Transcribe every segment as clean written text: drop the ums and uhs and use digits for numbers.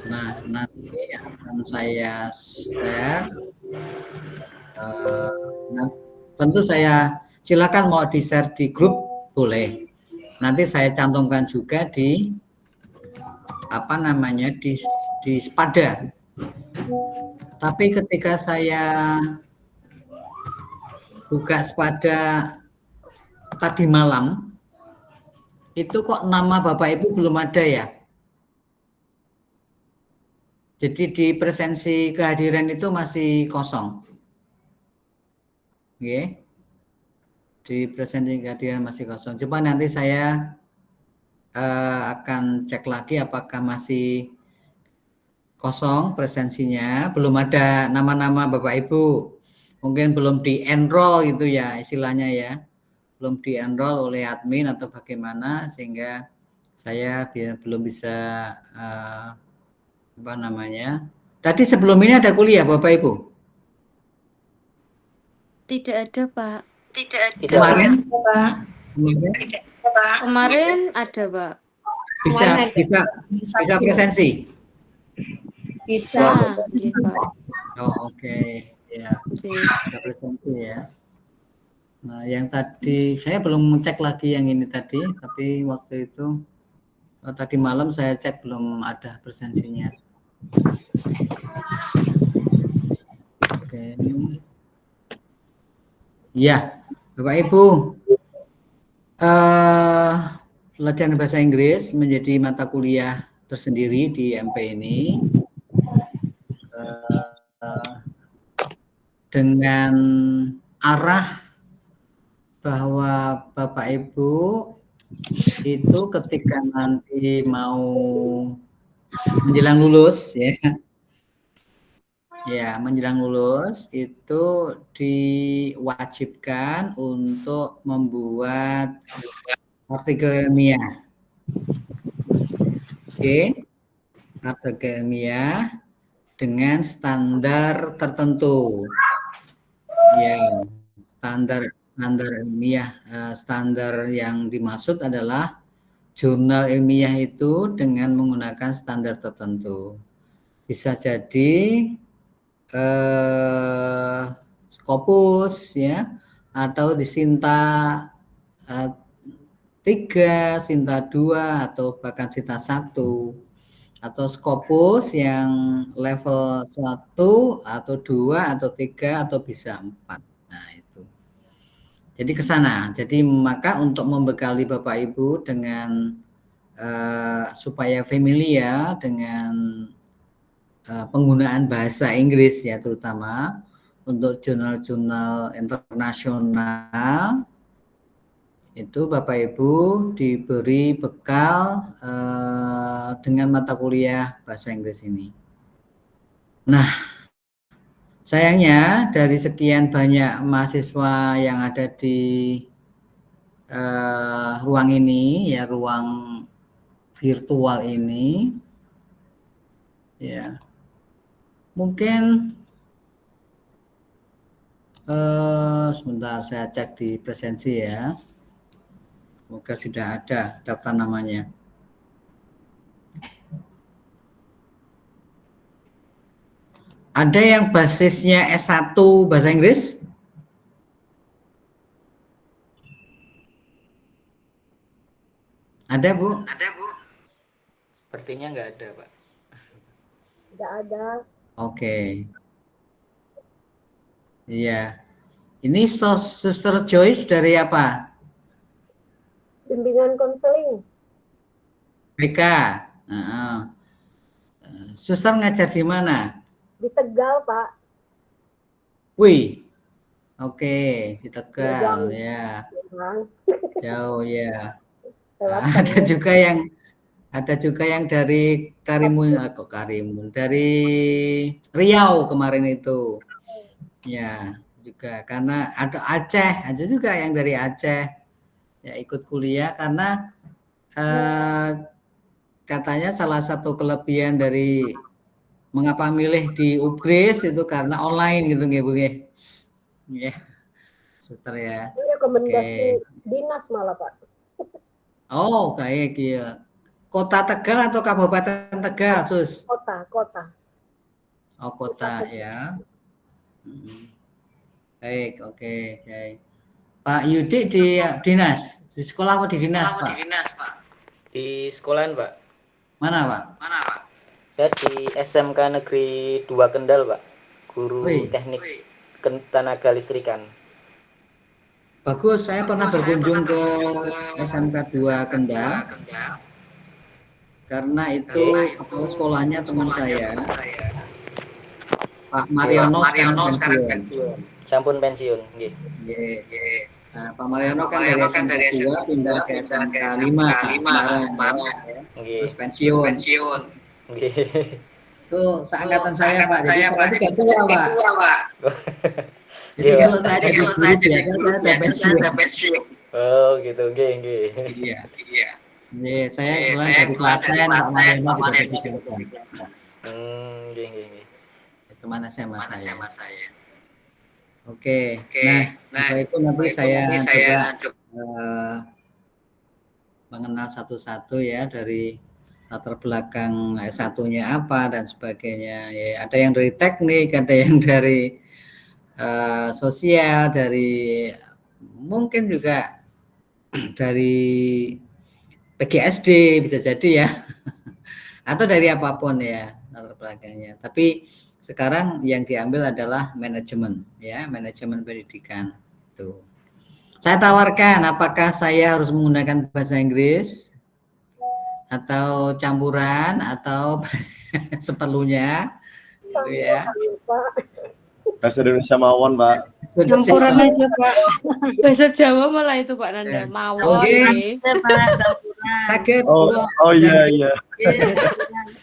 Nah, nanti akan saya share. Nah, tentu saya silakan mau di-share di grup boleh. Nanti saya cantumkan juga di apa namanya di Spada. Tapi ketika saya buka Spada tadi malam, itu kok nama Bapak Ibu belum ada ya? Jadi di presensi kehadiran itu masih kosong. Oke. Di presensi kehadiran masih kosong. Coba nanti saya akan cek lagi apakah masih kosong presensinya, belum ada nama-nama Bapak Ibu. Mungkin belum di-enroll gitu ya istilahnya ya. Belum di-enroll oleh admin atau bagaimana sehingga saya belum bisa apa namanya. Tadi sebelum ini ada kuliah Bapak Ibu? Tidak ada, Pak. Kemarin? Kemarin ada, Pak. Bisa presensi? Bisa, Pak. Oh, oke. Ya, bisa presensi ya. Nah, yang tadi saya belum cek lagi yang ini tadi, tapi waktu itu tadi malam saya cek belum ada presensinya. Oke. Ya, Bapak Ibu, pelajaran bahasa Inggris menjadi mata kuliah tersendiri di MP ini dengan arah bahwa Bapak Ibu itu ketika nanti mau menjelang lulus ya menjelang lulus itu diwajibkan untuk membuat artikel ilmiah. Oke, artikel ilmiah dengan standar tertentu. Ya, standar ilmiah, standar yang dimaksud adalah jurnal ilmiah itu dengan menggunakan standar tertentu. Bisa jadi Scopus ya atau di Sinta 3, Sinta 2 atau bahkan Sinta 1 atau Scopus yang level 1 atau 2 atau 3 atau bisa 4. Nah, itu. Jadi ke sana. Jadi maka untuk membekali Bapak Ibu dengan supaya familiar dengan penggunaan bahasa Inggris ya terutama untuk jurnal-jurnal internasional itu Bapak Ibu diberi bekal dengan mata kuliah bahasa Inggris ini. Nah, sayangnya dari sekian banyak mahasiswa yang ada di ruang ini ya ruang virtual ini ya mungkin sebentar saya cek di presensi ya. Semoga sudah ada daftar namanya. Ada yang basisnya S1 bahasa Inggris? Ada, Bu? Ada, Bu. Sepertinya nggak ada, Pak. Tidak ada. Oke. Iya. Ini Suster Joyce dari apa? Bimbingan konseling. BK. Suster ngajar di mana? Di Tegal, Pak. Wih. Oke, di Tegal ya. Jauh ya. Ada juga yang dari Karimun, dari Riau kemarin itu. Ya, juga karena ada Aceh, ada juga yang dari Aceh ya ikut kuliah karena katanya salah satu kelebihan dari mengapa milih di Upgris itu karena online gitu nggih Bu nggih. Ya. Suster ya. Ini rekomendasi dinas malah, Pak. Oh, baik ya. Kota Tegal atau Kabupaten Tegal, Sus? Kota. kota. Oh, kota ya. Baik, oke. Pak Yudi di dinas, di sekolah apa di dinas, Pak? Di sekolahan, Pak. Mana, Pak? Saya di SMK Negeri 2 Kendal, Pak. Guru Wih. teknik tenaga listrikan. Bagus, saya pernah berkunjung ke SMK 2 Kendal. Karena itu kepala sekolahnya teman saya, Pak Mariono sekarang pensiun. Sampun pensiun, nggih. Nah, Pak Mariono kan dari SMK 2 pindah ke SMK 5 Semarang ya. Nggih. Terus pensiun. Nggih. Itu seangkatan saya, Pak. Jadi saya itu gak tua, Pak. Jadi Nggih, Pak. kalau saya jadi guru biasa saya udah pensiun. Oh, gitu. Nggih. Iya. Saya kebetulan dari Klaten, Pak Mariono juga dari Klaten. Nggih. Itu mana sama saya. Oke. Nah, Bapak Ibu nanti saya coba mengenal satu-satu ya dari latar belakang S1-nya apa dan sebagainya. Ya, ada yang dari teknik, ada yang dari sosial, dari mungkin juga dari PGSD bisa jadi ya. Atau dari apapun ya latar belakangnya. Tapi sekarang yang diambil adalah manajemen ya, manajemen pendidikan. Tuh. Saya tawarkan apakah saya harus menggunakan bahasa Inggris atau campuran atau seperlunya gitu ya. Bahasa Indonesia mawon, Pak. Campuran aja, Pak. Bahasa Jawa malah itu, Pak Nanda. Mawon nggih. Sakit. Oh iya.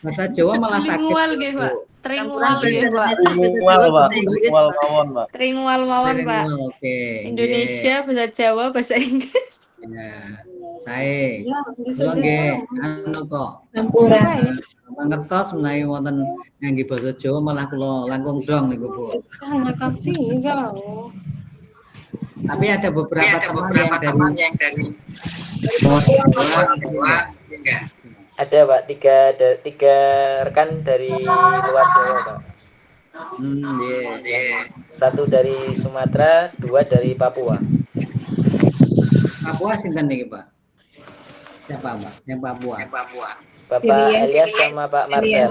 Bahasa Jawa malah sakit. Tringual nggih, Pak. Tringual nggih, Pak. Tringual, Pak. Tringual mawon, Pak. Tringual mawon, Pak. Oke. Indonesia, bahasa Jawa, bahasa Inggris. Ya, saya kula nggih anu kok. Campuran. Ngertos menawi wonten ngangge basa Jawa malah kula langkung dong niku, Bu. Tapi ada beberapa teman yang dari Jawa, enggak? Ada, Pak. Tiga rekan dari luar Jawa, Pak. Satu dari Sumatera, 2 dari Papua. Papua sinten niki, Pak? Siapa, Pak? Yang Papua. Bapak Elias sama Pak Marcel.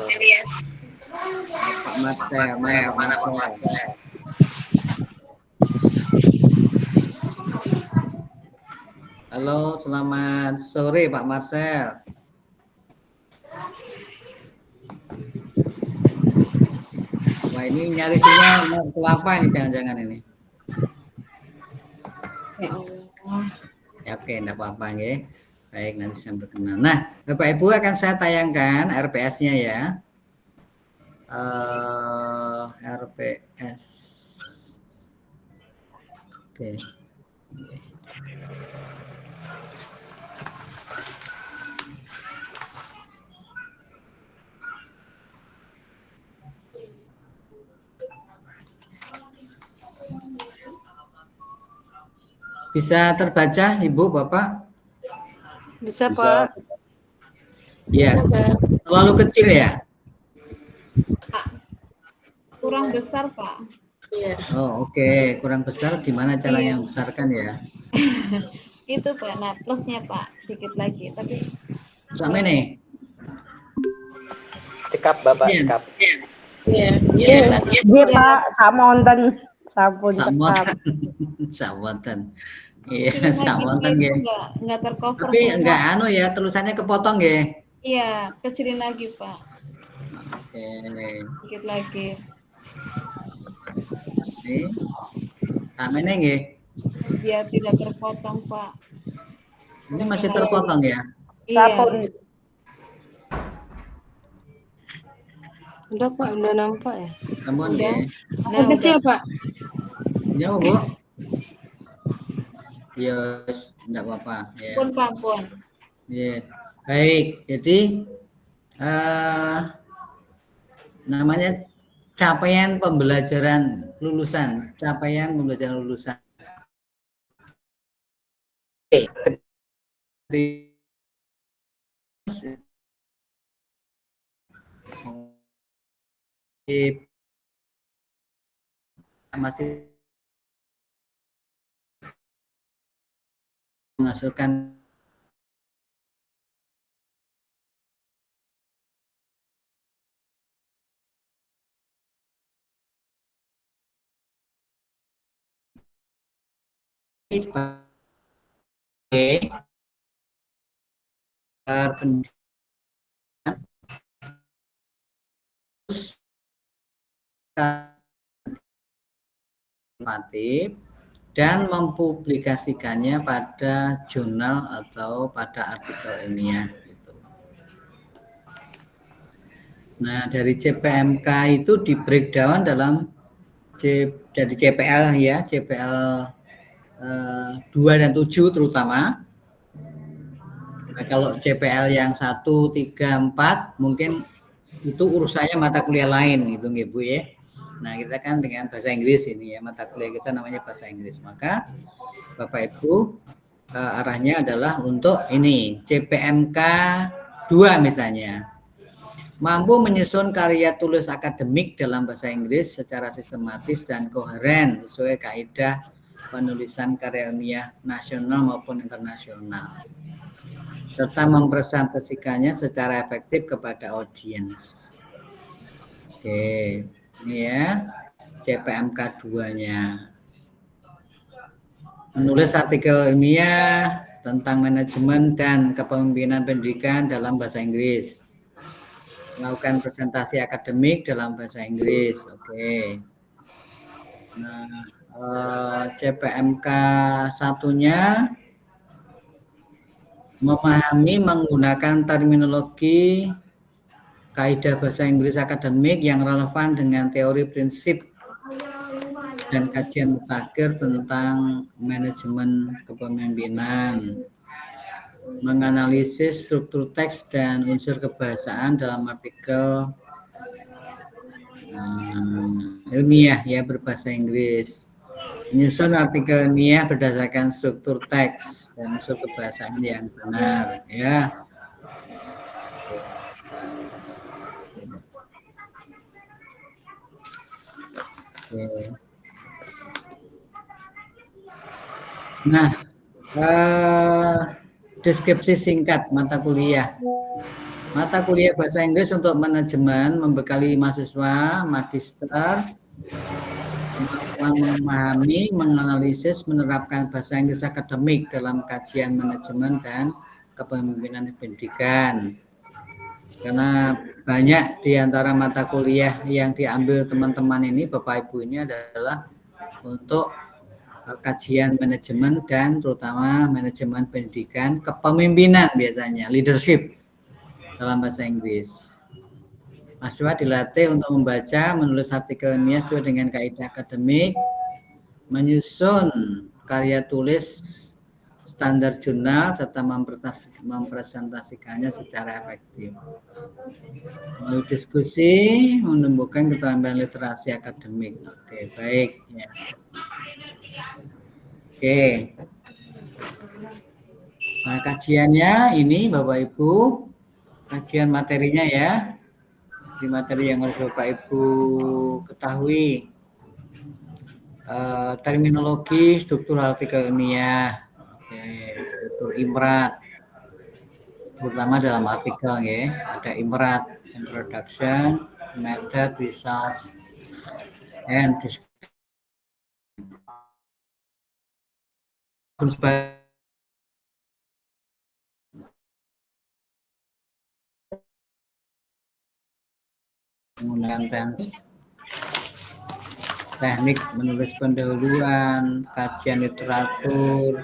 Pak Marcel, mana Pak Marcel? Halo, selamat sore Pak Marcel. Wah, ini nyari sinyal mau kelapa ini jangan-jangan ini. Ya Allah. Ya, oke, enggak apa-apa nggih. Baik, nanti saya berkenan. Nah, Bapak Ibu akan saya tayangkan RPS-nya ya. RPS. Oke. Bisa terbaca Ibu, Bapak? Bisa, Bisa. Pak. Iya. Terlalu kecil ya? Kurang besar, Pak. Iya. Oh, oke. Kurang besar gimana caranya membesarkan ya? Itu, Pak. Nah, plusnya, Pak. Dikit lagi. Tapi Sampai nih. Cekap, Bapak, cekap. Iya, Pak, samonten. Sampun Samonten. Samonten. Iya, samonten nggih. Enggak tercover. Tapi Pak. enggak anu ya, tulisannya kepotong nggih. Iya, kecilin lagi, Pak. Oke. Dikit lagi. Nih. Samene nggih. Biar tidak terpotong, Pak. Ini masih terpotong ya? Iya. Udah, Pak. Udah nampak ya? Sampun nggih. Nah, Kecil, Pak. Ya, Bu. Yes, enggak apa-apa ya. Pun. Ya. Baik, jadi namanya capaian pembelajaran lulusan. masih menghasilkan pendidikan dan mempublikasikannya pada jurnal atau pada artikel ilmiah gitu. Nah, dari CPMK itu di breakdown dalam jadi CPL ya, CPL 2 dan 7 terutama. Nah, kalau CPL yang 1, 3, 4 mungkin itu urusannya mata kuliah lain gitu nggih Bu ya. Nah, kita kan dengan bahasa Inggris ini ya, mata kuliah kita namanya bahasa Inggris. Maka Bapak Ibu arahnya adalah untuk ini CPMK 2 misalnya. Mampu menyusun karya tulis akademik dalam bahasa Inggris secara sistematis dan koheren sesuai kaidah penulisan karya ilmiah nasional maupun internasional, serta mempresentasikannya secara efektif kepada audiens. Oke, ini ya CPMK 2-nya. Menulis artikel ilmiah tentang manajemen dan kepemimpinan pendidikan dalam bahasa Inggris. Melakukan presentasi akademik dalam bahasa Inggris. Oke. Nah, CPMK 1-nya memahami menggunakan terminologi kaidah bahasa Inggris akademik yang relevan dengan teori prinsip dan kajian mutakhir tentang manajemen kepemimpinan, menganalisis struktur teks dan unsur kebahasaan dalam artikel ilmiah ya berbahasa Inggris, menyusun artikel ilmiah berdasarkan struktur teks dan unsur kebahasaan yang benar ya. Oke. Nah, deskripsi singkat mata kuliah. Mata kuliah bahasa Inggris untuk manajemen membekali mahasiswa magister memahami, menganalisis, menerapkan bahasa Inggris akademik dalam kajian manajemen dan kepemimpinan pendidikan. Karena banyak di antara mata kuliah yang diambil teman-teman ini, Bapak Ibu ini adalah untuk kajian manajemen dan terutama manajemen pendidikan, kepemimpinan biasanya, leadership dalam bahasa Inggris. Mahasiswa dilatih untuk membaca, menulis artikel ilmiah sesuai dengan kaidah akademik, menyusun karya tulis standar jurnal, serta mempresentasikannya secara efektif. Melalui diskusi, menumbuhkan keterampilan literasi akademik. Oke, baik. Ya. Oke. Nah, kajiannya ini Bapak Ibu, kajian materinya ya. Di materi yang harus Bapak Ibu ketahui. Terminologi, struktur artikel ilmiah, struktur imrat, terutama dalam artikel ya, ada imrat, introduction, method, results, and menggunakan tense, teknik menulis pendahuluan, kajian literatur,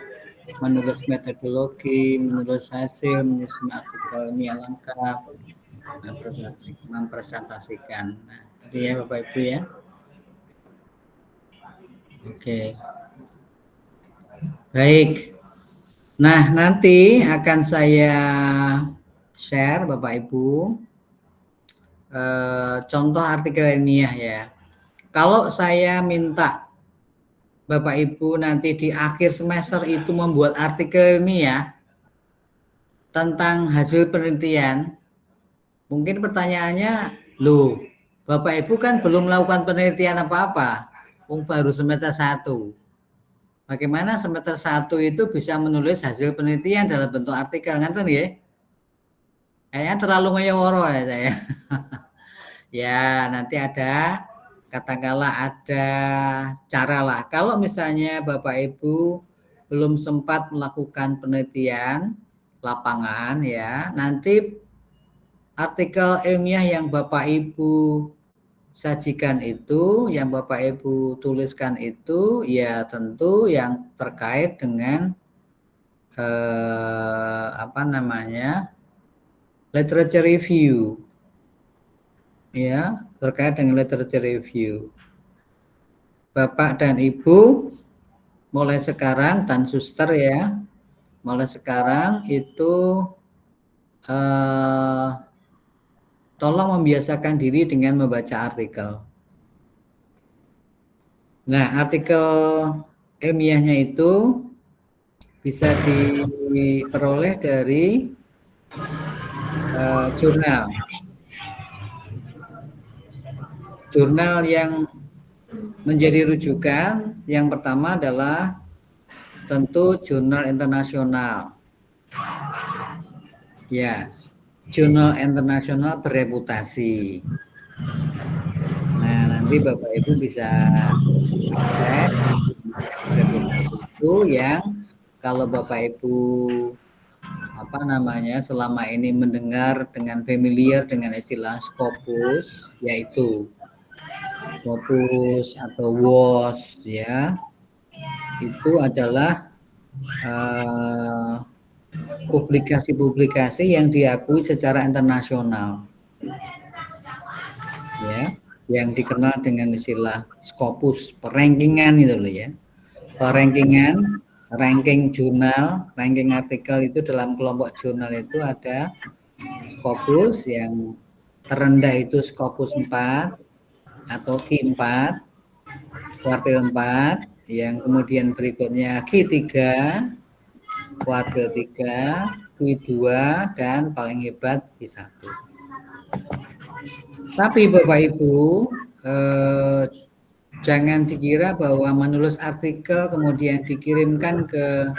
menulis metodologi, menulis hasil, menyusun artikel ilmiah lengkap, mempresentasikan. Nah, itu ya Bapak Ibu ya. Oke. Baik. Nah, nanti akan saya share Bapak Ibu contoh artikel ilmiah ya. Kalau saya minta Bapak Ibu nanti di akhir semester itu membuat artikel ilmiah tentang hasil penelitian, mungkin pertanyaannya, loh, Bapak Ibu kan belum melakukan penelitian apa-apa, baru semester 1. Bagaimana semester 1 itu bisa menulis hasil penelitian dalam bentuk artikel, ngerti ya? Kayaknya terlalu ngeyoro ya saya. Ya, nanti ada, katakanlah ada cara lah. Kalau misalnya Bapak Ibu belum sempat melakukan penelitian lapangan ya, nanti artikel ilmiah yang Bapak Ibu sajikan itu, yang Bapak Ibu tuliskan itu, ya tentu yang terkait dengan literature review, ya terkait dengan literature review. Bapak dan Ibu mulai sekarang dan suster ya, mulai sekarang itu tolong membiasakan diri dengan membaca artikel. Nah, artikel ilmiahnya itu bisa diperoleh dari jurnal. Jurnal yang menjadi rujukan yang pertama adalah tentu jurnal internasional. Ya, jurnal internasional bereputasi. Nah, nanti Bapak Ibu bisa akses itu yang kalau Bapak Ibu selama ini mendengar dengan familiar dengan istilah Scopus, yaitu Scopus atau WOS ya, itu adalah publikasi-publikasi yang diakui secara internasional ya, yang dikenal dengan istilah Scopus, perankingan itu loh ya. Perankingan, ranking jurnal, ranking artikel itu dalam kelompok jurnal itu ada Scopus, yang terendah itu Scopus 4 atau Q4, kuartil 4, yang kemudian berikutnya Q3, kuartil 3, Q2, dan paling hebat Q1. Tapi Bapak Ibu, jangan dikira bahwa menulis artikel kemudian dikirimkan ke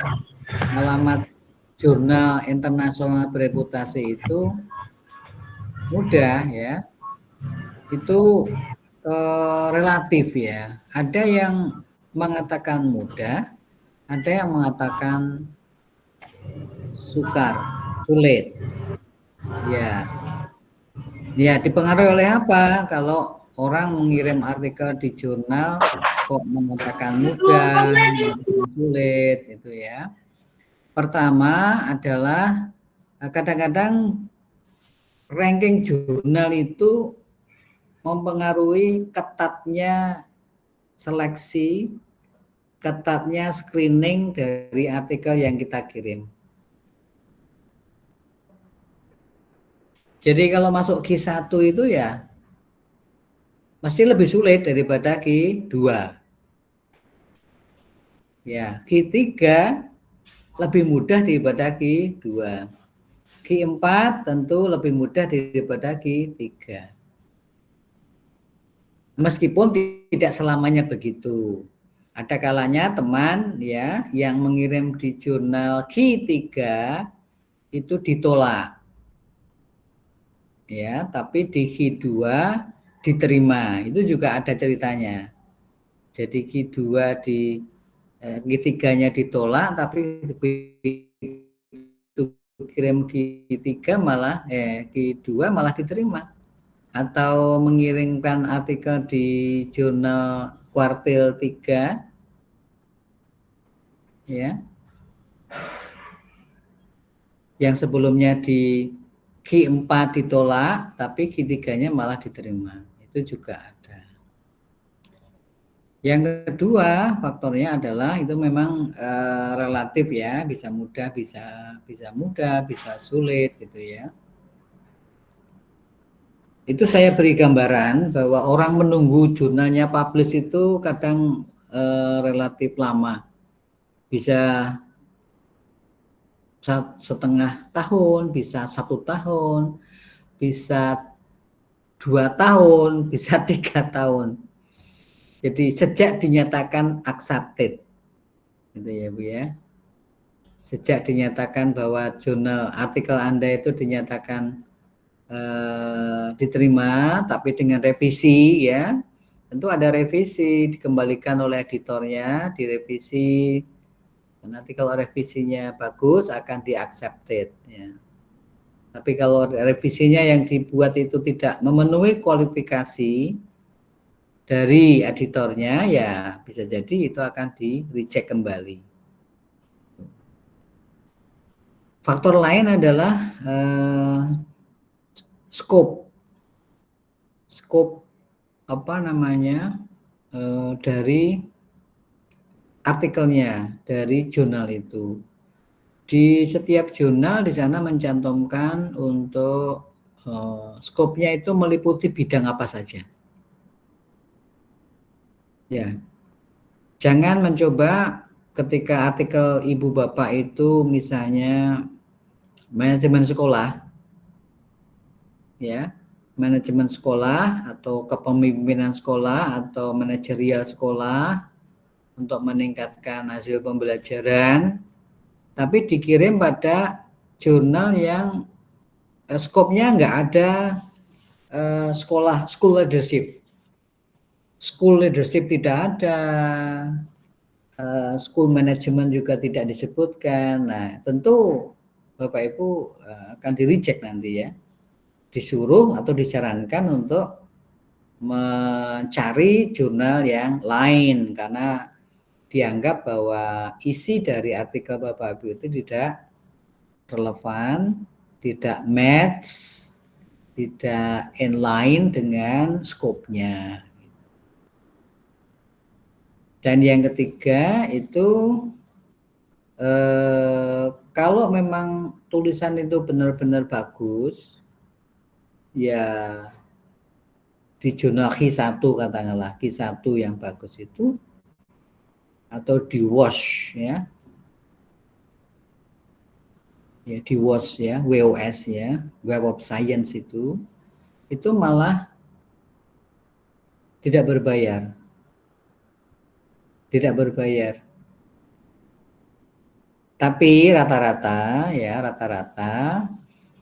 alamat jurnal internasional bereputasi itu mudah ya. Itu relatif ya. Ada yang mengatakan mudah, ada yang mengatakan sukar, sulit. Ya. Ya, dipengaruhi oleh apa? Kalau orang mengirim artikel di jurnal kok mengatakan mudah, sulit itu ya. Pertama adalah kadang-kadang ranking jurnal itu mempengaruhi ketatnya seleksi, ketatnya screening dari artikel yang kita kirim. Jadi kalau masuk Q1 itu ya pasti lebih sulit daripada Q2. Ya, Q3 lebih mudah daripada Q2. Q4 tentu lebih mudah daripada Q3. Meskipun tidak selamanya begitu. Ada kalanya teman ya yang mengirim di jurnal Q3 itu ditolak. Ya, tapi di Q2 diterima. Itu juga ada ceritanya. Jadi Q2 Q3-nya ditolak, tapi kirim Q3 malah Q2 malah diterima. Atau mengirimkan artikel di jurnal kuartil 3 ya. Yang sebelumnya di Q4 ditolak, tapi Q3-nya malah diterima. Itu juga ada. Yang kedua faktornya adalah itu memang relatif ya, bisa mudah, bisa sulit gitu ya. Itu saya beri gambaran bahwa orang menunggu jurnalnya publish itu kadang relatif lama. Bisa setengah tahun, bisa 1 tahun, bisa 2 2 tahun, bisa 3 tahun. Jadi sejak dinyatakan accepted, gitu ya Bu ya. Sejak dinyatakan bahwa jurnal artikel Anda itu dinyatakan diterima, tapi dengan revisi ya, tentu ada revisi, dikembalikan oleh editornya, direvisi. Nanti kalau revisinya bagus akan di-accepted ya. Tapi kalau revisinya yang dibuat itu tidak memenuhi kualifikasi dari editornya, ya bisa jadi itu akan di-reject kembali. Faktor lain adalah scope dari artikelnya, dari jurnal itu. Di setiap jurnal di sana mencantumkan untuk skopnya itu meliputi bidang apa saja. Ya, jangan mencoba ketika artikel ibu bapak itu misalnya manajemen sekolah, ya, manajemen sekolah atau kepemimpinan sekolah atau manajerial sekolah untuk meningkatkan hasil pembelajaran, tapi dikirim pada jurnal yang skopnya nggak ada school leadership. School leadership tidak ada, school management juga tidak disebutkan. Nah, tentu Bapak Ibu akan di-reject nanti ya. Disuruh atau disarankan untuk mencari jurnal yang lain karena dianggap bahwa isi dari artikel Bapak Ibu itu tidak relevan, tidak match, tidak inline dengan skopnya. Dan yang ketiga itu kalau memang tulisan itu benar-benar bagus, ya di jurnal Q1 katakanlah, Q1 yang bagus itu, atau di WOS ya, di WOS ya, WOS ya, Web of Science itu malah tidak berbayar. Tidak berbayar. Tapi rata-rata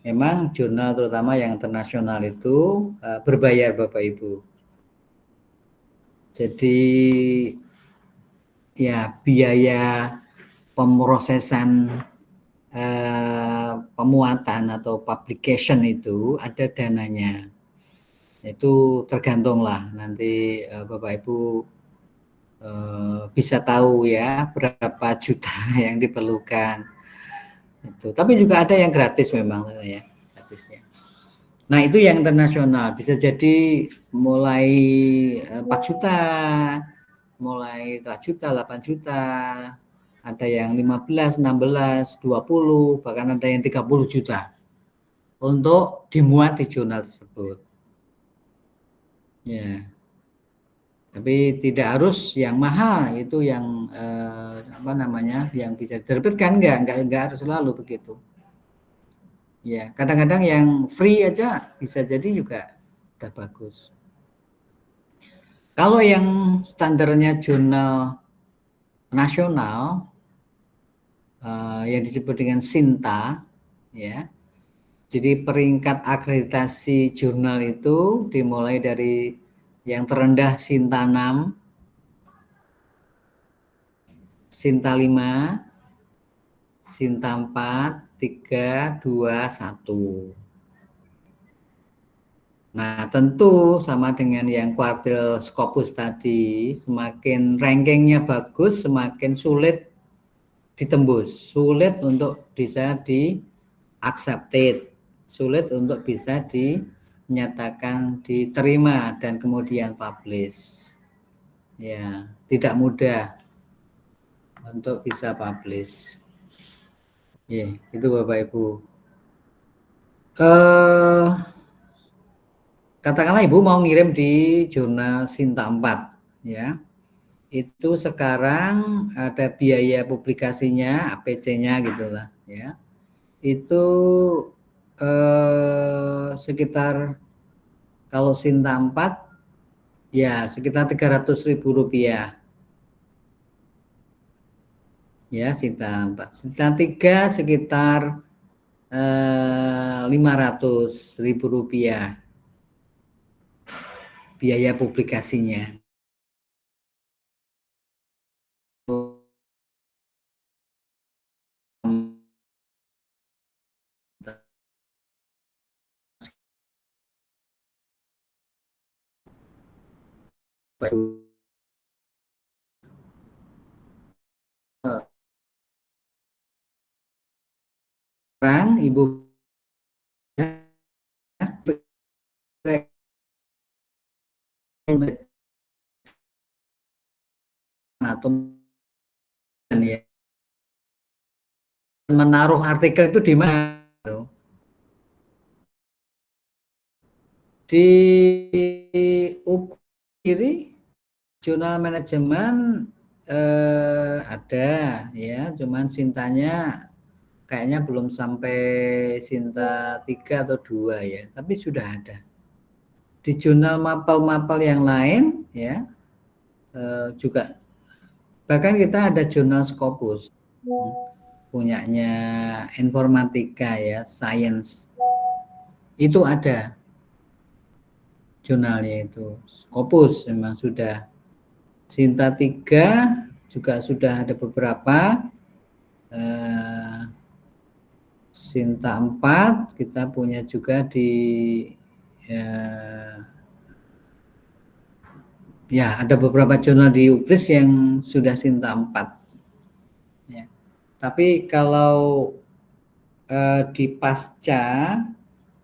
memang jurnal terutama yang internasional itu berbayar Bapak Ibu. Jadi ya biaya pemrosesan pemuatan atau publication itu ada dananya. Itu tergantunglah nanti Bapak Ibu bisa tahu ya berapa juta yang diperlukan. Itu. Tapi juga ada yang gratis memang ya, gratisnya. Nah, itu yang internasional bisa jadi mulai 4 juta, mulai 4 juta, 8 juta, ada yang 15, 16, 20, bahkan ada yang 30 juta untuk dimuat di jurnal tersebut. Ya. Tapi tidak harus yang mahal, itu yang yang bisa diterbitkan, enggak harus selalu begitu. Ya, kadang-kadang yang free aja bisa jadi juga udah bagus. Kalau yang standarnya jurnal nasional yang disebut dengan SINTA, ya. Jadi peringkat akreditasi jurnal itu dimulai dari yang terendah SINTA 6, SINTA 5, SINTA 4, 3, 2, 1. Nah, tentu sama dengan yang kuartil Scopus tadi, semakin rankingnya bagus, semakin sulit ditembus, sulit untuk bisa di-accepted, sulit untuk bisa dinyatakan diterima dan kemudian publish. Ya, tidak mudah untuk bisa publish. Ya, itu Bapak Ibu. Katakanlah Ibu mau ngirim di jurnal SINTA 4, ya. Itu sekarang ada biaya publikasinya, APC-nya gitulah, ya. Itu sekitar Kalau Sinta 4 ya sekitar Rp300.000. Ya, Sinta 4. Sinta 3 sekitar Rp500.000 biaya publikasinya. Sekarang Ibu atau ya, menaruh artikel itu di mana? Di UP kiri jurnal manajemen ada ya, cuman Sintanya kayaknya belum sampai Sinta 3 atau 2 ya, tapi sudah ada. Di jurnal mapel-mapel yang lain ya juga, bahkan kita ada jurnal Scopus punyanya informatika ya, science, itu ada jurnalnya itu. Scopus memang sudah. Sinta 3 juga sudah ada beberapa. Sinta 4 kita punya juga di ya ada beberapa jurnal di UPRIS yang sudah Sinta 4 ya. Tapi kalau di pasca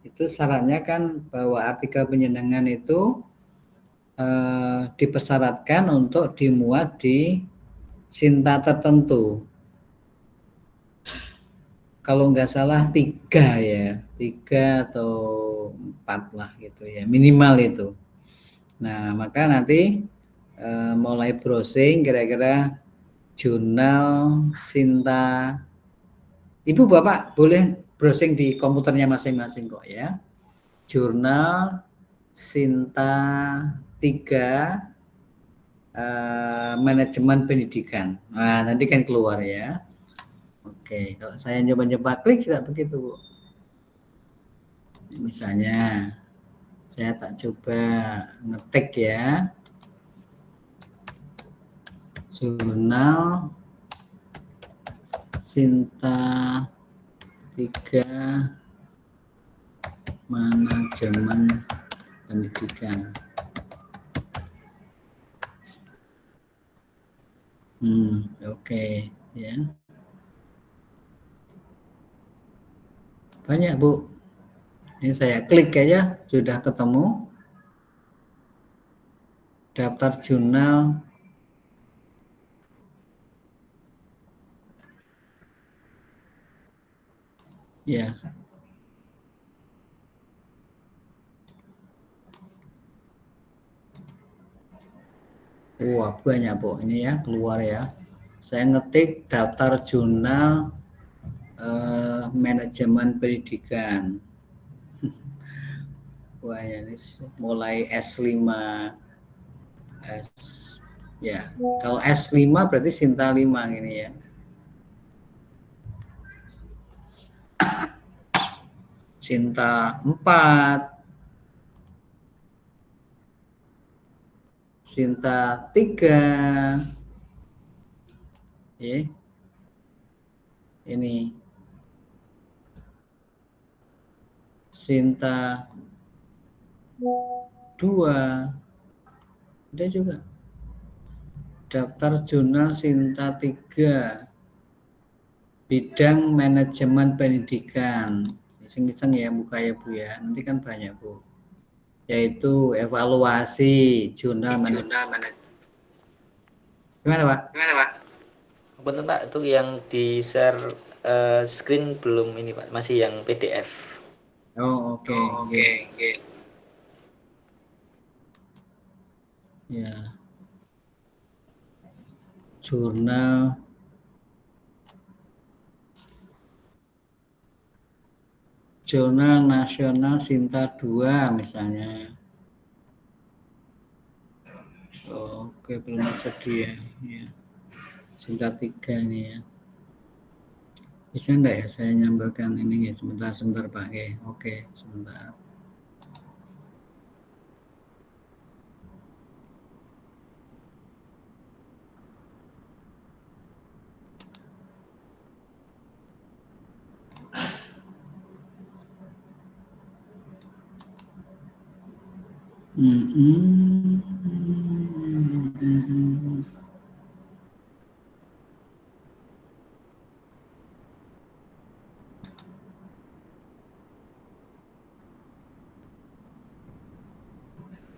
itu syaratnya kan bahwa artikel penjenengan itu dipersyaratkan untuk dimuat di Sinta tertentu. Kalau nggak salah 3 ya, 3 atau 4 lah gitu ya, minimal itu. Nah, maka nanti mulai browsing kira-kira jurnal Sinta. Ibu Bapak boleh browsing di komputernya masing-masing kok ya. Jurnal Sinta 3 manajemen pendidikan. Nah, nanti kan keluar ya. Oke, kalau saya nyoba-nyoba klik juga begitu, Bu. Misalnya saya tak coba ngetik ya. Jurnal Sinta 3 manajemen pendidikan. Oke, ya. Banyak, Bu. Ini saya klik aja sudah ketemu daftar jurnal. Ya. Wah, banyak, Bu. Ini ya keluar ya. Saya ngetik daftar jurnal manajemen pendidikan. Wah, ini mulai S5 ya. Kalau S5 berarti Sinta 5 ini ya. Sinta 4, Sinta 3. Ya. Ini Sinta 2. Ada juga. Daftar jurnal Sinta 3. Bidang manajemen pendidikan. Iseng-iseng ya buka ya Bu ya. Nanti kan banyak Bu. Yaitu evaluasi jurnal manajemen. Gimana Pak? Betul Pak, itu yang di share screen belum ini Pak, masih yang PDF. Oh oke. Ya. Jurnal Nasional Sinta 2 misalnya. Oke, belum tersedia. Ya. Sinta 3 nih ya. Bisa enggak ya saya nyambelkan ini ya, sebentar Pak. Oke, sebentar.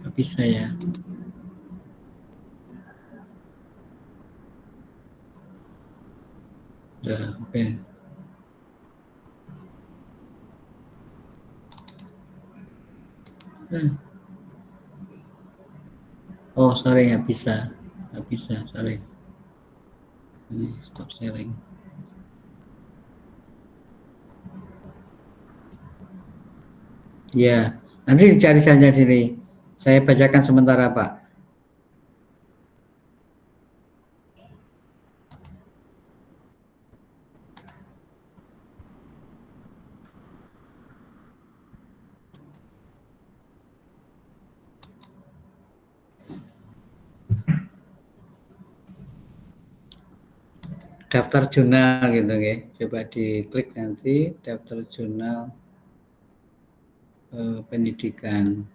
Nggak bisa ya. Udah, oke. Oh, sorry, nggak bisa. Nggak bisa, sorry. Ini stop sharing. Ya, nanti dicari saja sini. Saya bacakan sementara, Pak. Daftar jurnal gitu ya. Coba diklik nanti daftar jurnal pendidikan.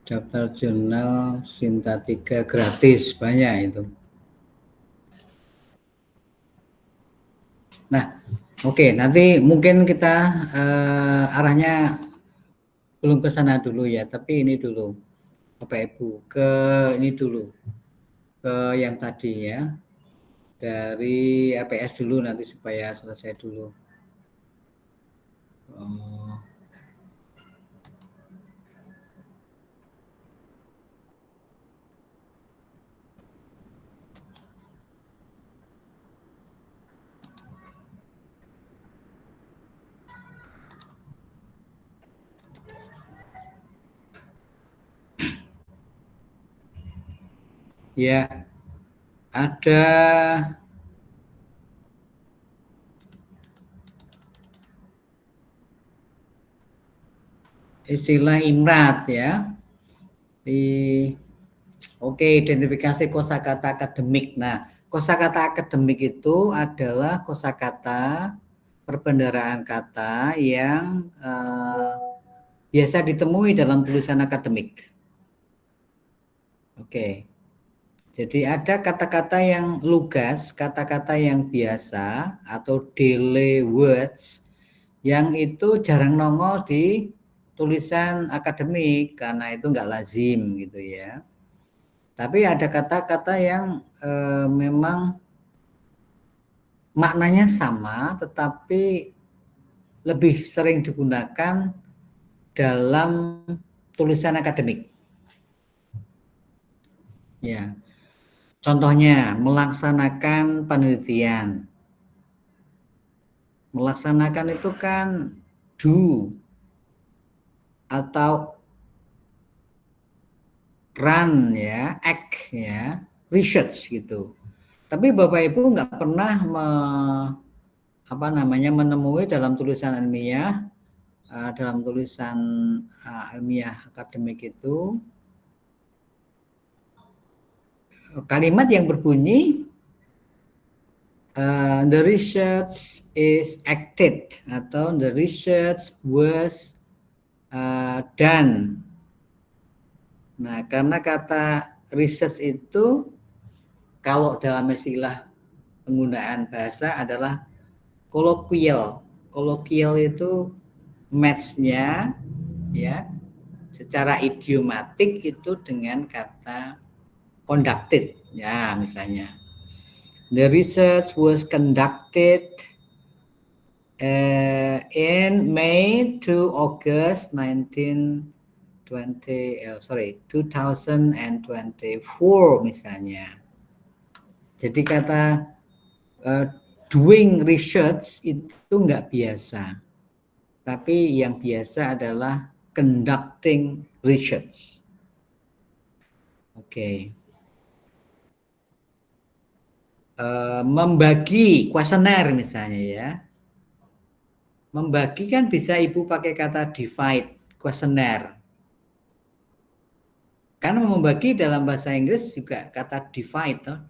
Daftar jurnal Sinta 3 gratis, banyak itu. Nah, oke, nanti mungkin kita arahnya belum ke sana dulu ya, tapi ini dulu, Bapak Ibu, ke ini dulu, ke yang tadi ya, dari RPS dulu nanti supaya selesai dulu. Oh. Ya, ada istilah IMRAT ya. Oke, identifikasi kosakata akademik. Nah, kosakata akademik itu adalah kosakata perbendaharaan kata yang biasa ditemui dalam tulisan akademik. Oke. Jadi ada kata-kata yang lugas, kata-kata yang biasa atau daily words yang itu jarang nongol di tulisan akademik karena itu nggak lazim gitu ya. Tapi ada kata-kata yang memang maknanya sama tetapi lebih sering digunakan dalam tulisan akademik. Ya. Contohnya, melaksanakan penelitian. Melaksanakan itu kan do atau run ya, act ya, research gitu. Tapi Bapak Ibu nggak pernah menemui dalam tulisan ilmiah, dalam tulisan ilmiah akademik itu kalimat yang berbunyi the research is acted atau the research was done. Nah, karena kata research itu kalau dalam istilah penggunaan bahasa adalah kolokwial. Kolokwial itu match-nya ya secara idiomatik itu dengan kata conducted ya misalnya. The research was conducted in May to August 2024 misalnya. Jadi kata doing research itu nggak biasa. Tapi yang biasa adalah conducting research. Oke. Membagi kuesioner misalnya ya. Membagi kan bisa Ibu pakai kata divide kuesioner. Karena membagi dalam bahasa Inggris juga kata divide, toh.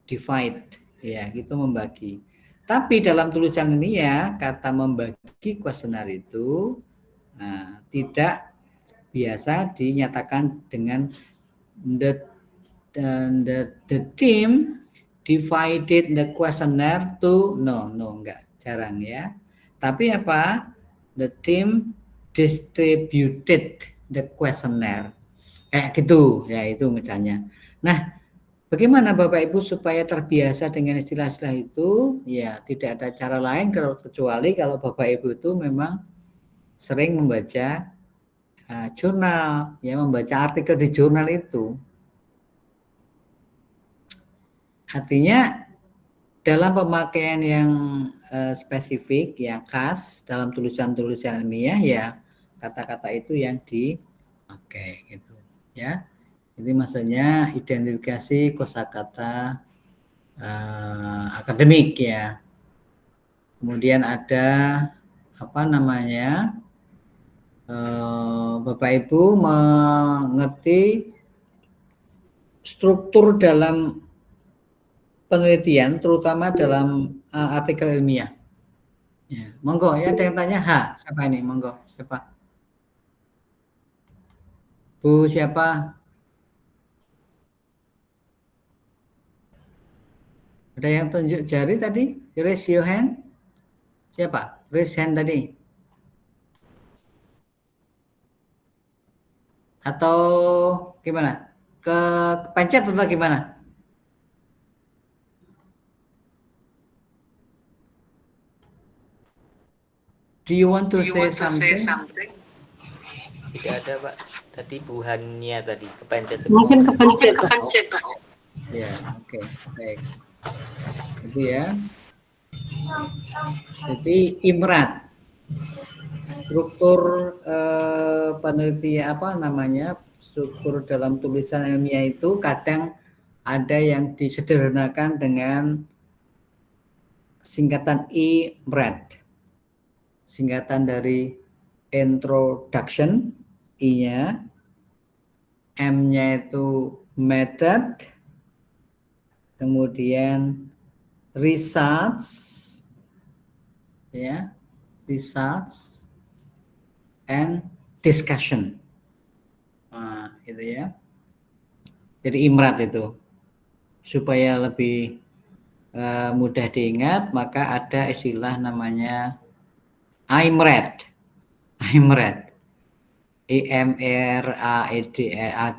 Divide, ya, gitu membagi. Tapi dalam tulisan ini ya, kata membagi kuesioner itu tidak biasa dinyatakan dengan the team divided the questionnaire to no enggak, jarang ya. Tapi apa? The team distributed the questionnaire. Gitu ya, itu misalnya. Nah, bagaimana Bapak Ibu supaya terbiasa dengan istilah-istilah itu? Ya, tidak ada cara lain kecuali kalau Bapak Ibu itu memang sering membaca jurnal, ya, membaca artikel di jurnal itu. Artinya dalam pemakaian yang spesifik, yang khas dalam tulisan-tulisan ilmiah, ya kata-kata itu yang dipakai gitu ya. Ini maksudnya identifikasi kosakata akademik ya. Kemudian ada apa namanya, Bapak Ibu mengerti struktur dalam penelitian, terutama dalam artikel ilmiah. Ya, monggo ya, ada yang tanya. Siapa ini? Monggo, siapa? Bu siapa? Ada yang tunjuk jari tadi? Raise your hand. Siapa? Raise hand tadi. Atau gimana? Kepencet atau gimana? Do you want to say something? Tidak ada, Pak. Tadi Bu Hania tadi kepencet. Mungkin kepencet, Pak. Ya, oke. Baik. Jadi ya. Jadi IMRAT. Struktur penelitian apa namanya? Struktur dalam tulisan ilmiah itu kadang ada yang disederhanakan dengan singkatan IMRAT. Singkatan dari introduction, I-nya, M-nya itu method, kemudian results, ya, results, and discussion. Nah, gitu ya. Jadi IMRAT itu supaya lebih mudah diingat, maka ada istilah namanya IMRAT, IMRAD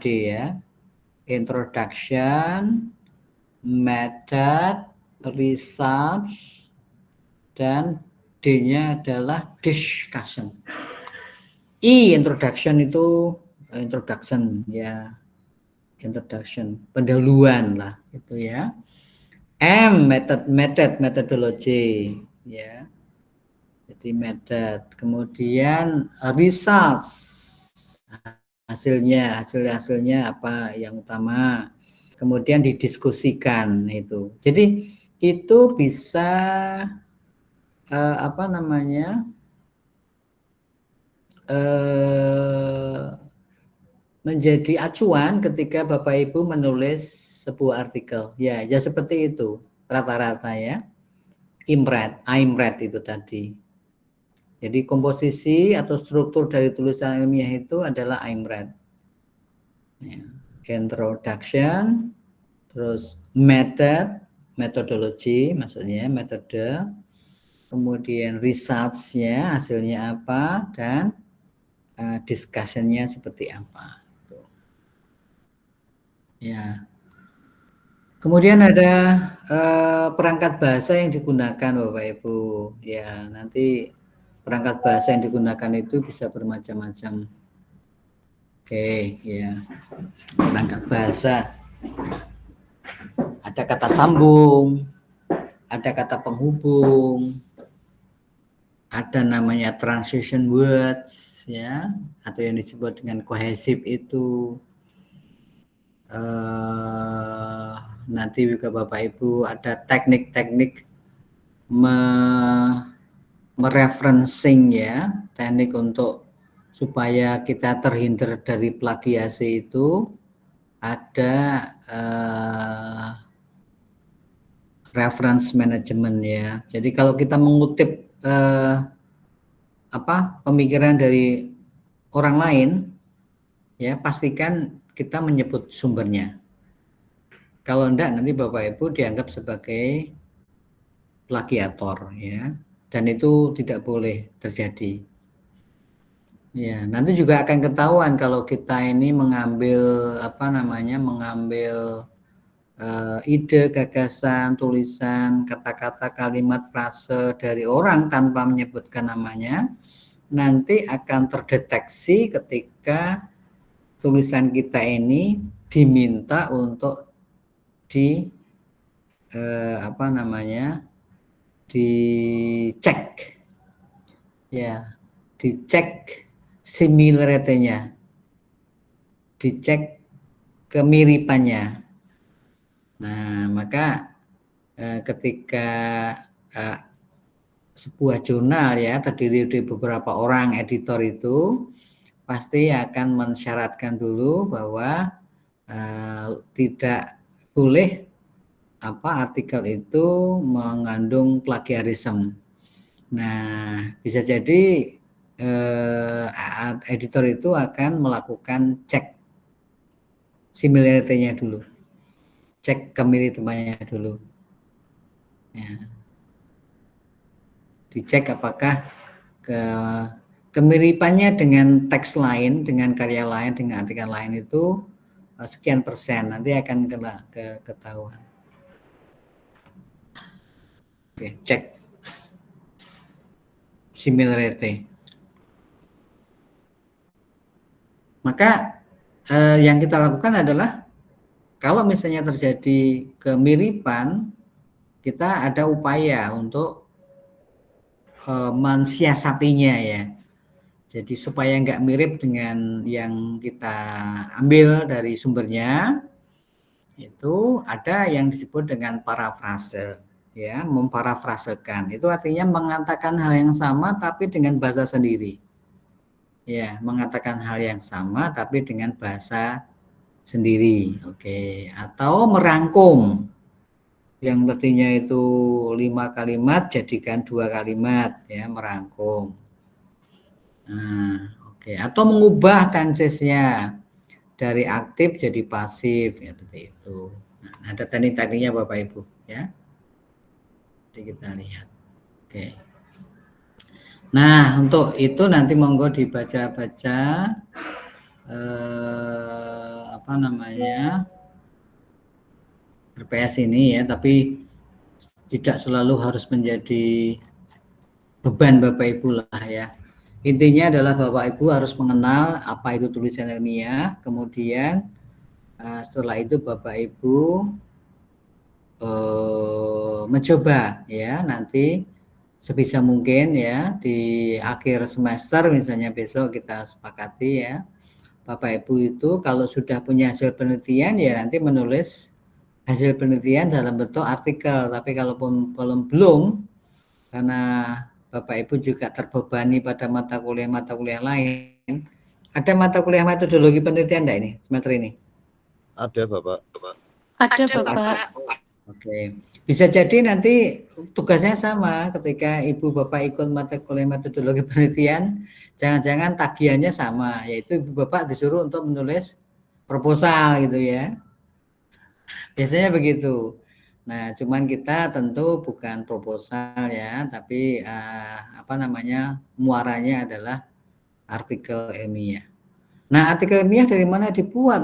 ya, introduction, method, results, dan D-nya adalah discussion. Introduction itu introduction ya, introduction, pendahuluan lah itu ya. M methodology ya. Jadi method, kemudian results, hasilnya apa yang utama, kemudian didiskusikan itu. Jadi itu bisa apa namanya, menjadi acuan ketika Bapak Ibu menulis sebuah artikel. Ya seperti itu rata-rata ya. IMRAT itu tadi. Jadi komposisi atau struktur dari tulisan ilmiah itu adalah IMRAT. Ya. Introduction, terus method, methodology, maksudnya metode, kemudian results-nya, hasilnya apa, dan discussion-nya seperti apa. Ya. Kemudian ada perangkat bahasa yang digunakan Bapak Ibu. Ya, nanti perangkat bahasa yang digunakan itu bisa bermacam-macam. Oke, ya. Perangkat bahasa. Ada kata sambung, ada kata penghubung, ada namanya transition words ya, atau yang disebut dengan kohesif itu. nanti juga Bapak Ibu ada teknik-teknik mereferencing ya, teknik untuk supaya kita terhindar dari plagiasi itu ada reference management ya. Jadi kalau kita mengutip pemikiran dari orang lain ya, pastikan kita menyebut sumbernya. Kalau enggak nanti Bapak Ibu dianggap sebagai plagiator ya, dan itu tidak boleh terjadi. Ya, nanti juga akan ketahuan kalau kita ini mengambil ide, gagasan, tulisan, kata-kata, kalimat, frase dari orang tanpa menyebutkan namanya, nanti akan terdeteksi ketika tulisan kita ini diminta untuk dicek ya, dicek similarity-nya, dicek kemiripannya. Nah, maka ketika sebuah jurnal ya terdiri dari beberapa orang editor itu pasti akan mensyaratkan dulu bahwa tidak boleh artikel itu mengandung plagiarisme. Nah, bisa jadi editor itu akan melakukan cek similarity-nya dulu, cek kemiripannya dulu. Ya. Dicek apakah kemiripannya dengan teks lain, dengan karya lain, dengan artikel lain itu sekian persen, nanti akan ketahuan. Oke, cek similarity. Maka yang kita lakukan adalah kalau misalnya terjadi kemiripan, kita ada upaya untuk mensiasatinya ya. Jadi supaya nggak mirip dengan yang kita ambil dari sumbernya, itu ada yang disebut dengan parafrase. Ya, memparafrasekan itu artinya mengatakan hal yang sama tapi dengan bahasa sendiri. Ya, mengatakan hal yang sama tapi dengan bahasa sendiri. Oke, atau merangkum yang artinya itu 5 kalimat jadikan 2 kalimat ya, merangkum. Nah, oke, atau mengubah tensesnya dari aktif jadi pasif ya, seperti itu. Nah, ada teknik-tekniknya Bapak Ibu ya. Nanti kita lihat. Oke. Nah, untuk itu nanti monggo dibaca-baca RPS ini ya, tapi tidak selalu harus menjadi beban Bapak Ibu lah ya. Intinya adalah Bapak Ibu harus mengenal apa itu tulisan ilmiah, kemudian setelah itu Bapak Ibu mencoba ya, nanti sebisa mungkin ya di akhir semester misalnya besok kita sepakati ya, Bapak Ibu itu kalau sudah punya hasil penelitian ya nanti menulis hasil penelitian dalam bentuk artikel. Tapi kalaupun belum, karena Bapak Ibu juga terbebani pada mata kuliah lain, ada mata kuliah metodologi penelitian enggak ini semester ini? Ada Bapak. Ada Bapak. Oke, bisa jadi nanti tugasnya sama ketika Ibu Bapak ikut mata kuliah metodologi penelitian, jangan-jangan tagihannya sama, yaitu Ibu Bapak disuruh untuk menulis proposal gitu ya. Biasanya begitu. Nah, cuman kita tentu bukan proposal ya, tapi muaranya adalah artikel ilmiah. Nah, artikel ilmiah dari mana dibuat?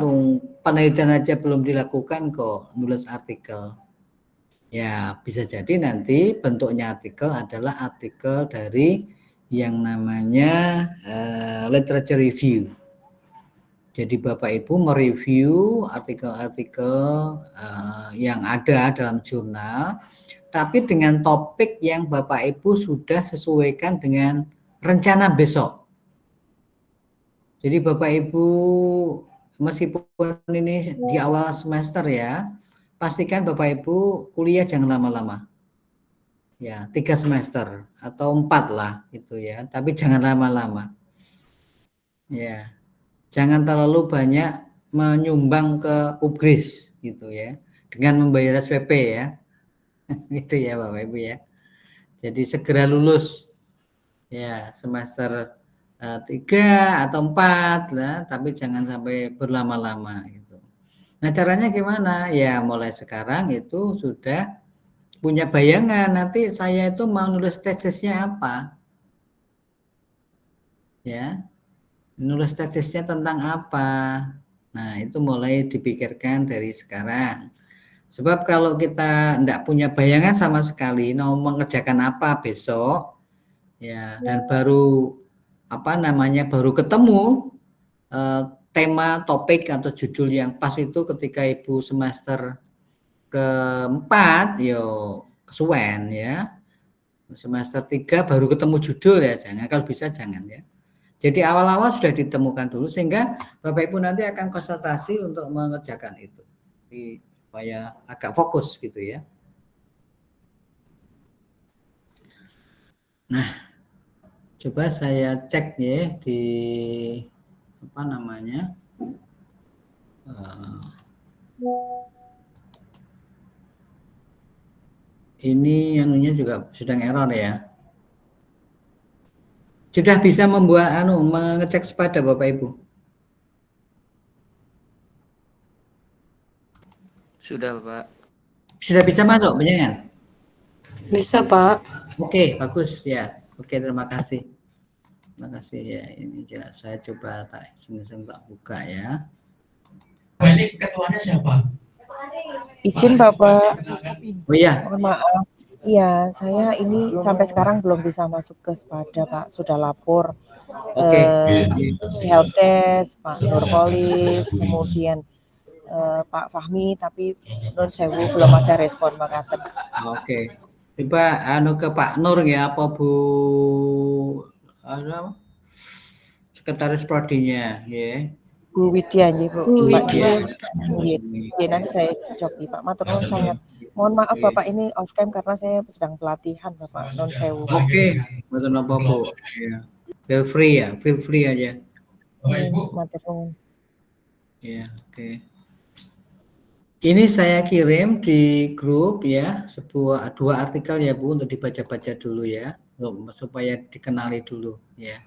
Penelitian aja belum dilakukan kok, nulis artikel. Ya, bisa jadi nanti bentuknya artikel adalah artikel dari yang namanya literature review. Jadi Bapak Ibu mereview artikel-artikel yang ada dalam jurnal, tapi dengan topik yang Bapak Ibu sudah sesuaikan dengan rencana besok. Jadi Bapak Ibu meskipun ini di awal semester ya, pastikan Bapak Ibu kuliah jangan lama-lama. Ya, 3 semester atau 4 lah itu ya, tapi jangan lama-lama. Ya, jangan terlalu banyak menyumbang ke UGRIS gitu ya, dengan membayar SPP ya. Itu ya Bapak Ibu ya. Jadi segera lulus ya semester 3 atau 4 lah, tapi jangan sampai berlama-lama gitu. Nah, caranya gimana? Ya, mulai sekarang itu sudah punya bayangan nanti saya itu mau nulis tesisnya apa. Ya. Nulis tesisnya tentang apa. Nah, itu mulai dipikirkan dari sekarang. Sebab kalau kita tidak punya bayangan sama sekali mau mengerjakan apa besok ya, dan baru baru ketemu tema, topik atau judul yang pas itu ketika Ibu semester keempat, yo kesuwen ya. Semester 3 baru ketemu judul ya, jangan, kalau bisa jangan ya. Jadi awal-awal sudah ditemukan dulu sehingga Bapak Ibu nanti akan konsentrasi untuk mengerjakan itu. Jadi, supaya agak fokus gitu ya. Nah, coba saya cek ya di apa namanya? Ini anunya juga sedang error ya. Sudah bisa membuat mengecek sepada Bapak Ibu? Sudah, Pak. Sudah bisa masuk penyangan? Bisa, Pak. Oke, bagus ya. Oke, terima kasih. Terima kasih ya. Ini ya, saya coba tak buka ya. Ini ketuanya siapa? Izin Bapak. Oh iya. Mohon maaf. Iya, saya ini sampai sekarang belum bisa masuk ke Sepada, Pak. Sudah lapor. Oke. Helpdesk, Pak Nurpolis, kemudian Pak Fahmi, tapi non sewu belum ada respon makaten. Oke. Coba ke Pak Nur ya, apa Bu sekretaris prodinya ya. Bu Widya nggih, Bu. Bu Pak Widya. Nggih, nanti saya joki, Pak. Matur nuwun sangat. Mohon maaf Bapak ini off cam karena saya sedang pelatihan Bapak non sewu. Oke, betul apa Bu. Ya. Feel free aja. Matur nuwun. Ya, oke. Ini saya kirim di grup ya, dua artikel ya Bu untuk dibaca-baca dulu ya, supaya dikenali dulu ya.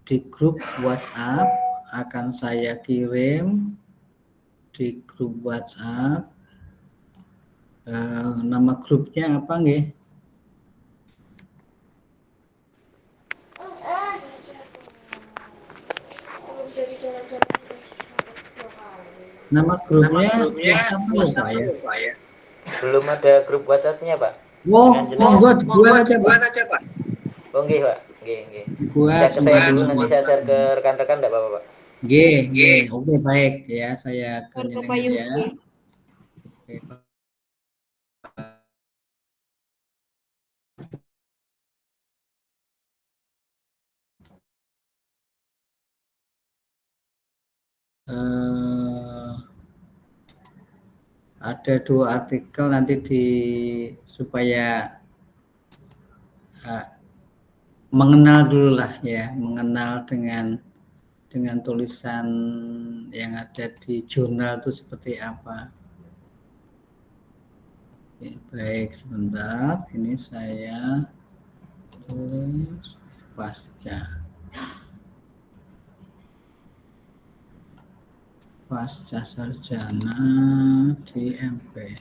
Di grup WhatsApp akan saya kirim di grup WhatsApp. Nama grupnya apa nggih? Nama grupnya WhatsApp ya? Belum ada grup WhatsApp-nya, Pak. Monggo dibuat aja, Pak. Oh, nggih, Pak. Nggih. Buat Bisa ke saya dulu, nanti saya share ke rekan-rekan enggak apa-apa, Pak? Nggih. Oke, baik ya, saya Ke kenalin Pak ya. Yuki. Oke, Pak. Ada 2 artikel nanti supaya mengenal dulu lah ya, mengenal dengan tulisan yang ada di jurnal itu seperti apa. Oke, baik, sebentar, ini saya tulis pasca sarjana di MP.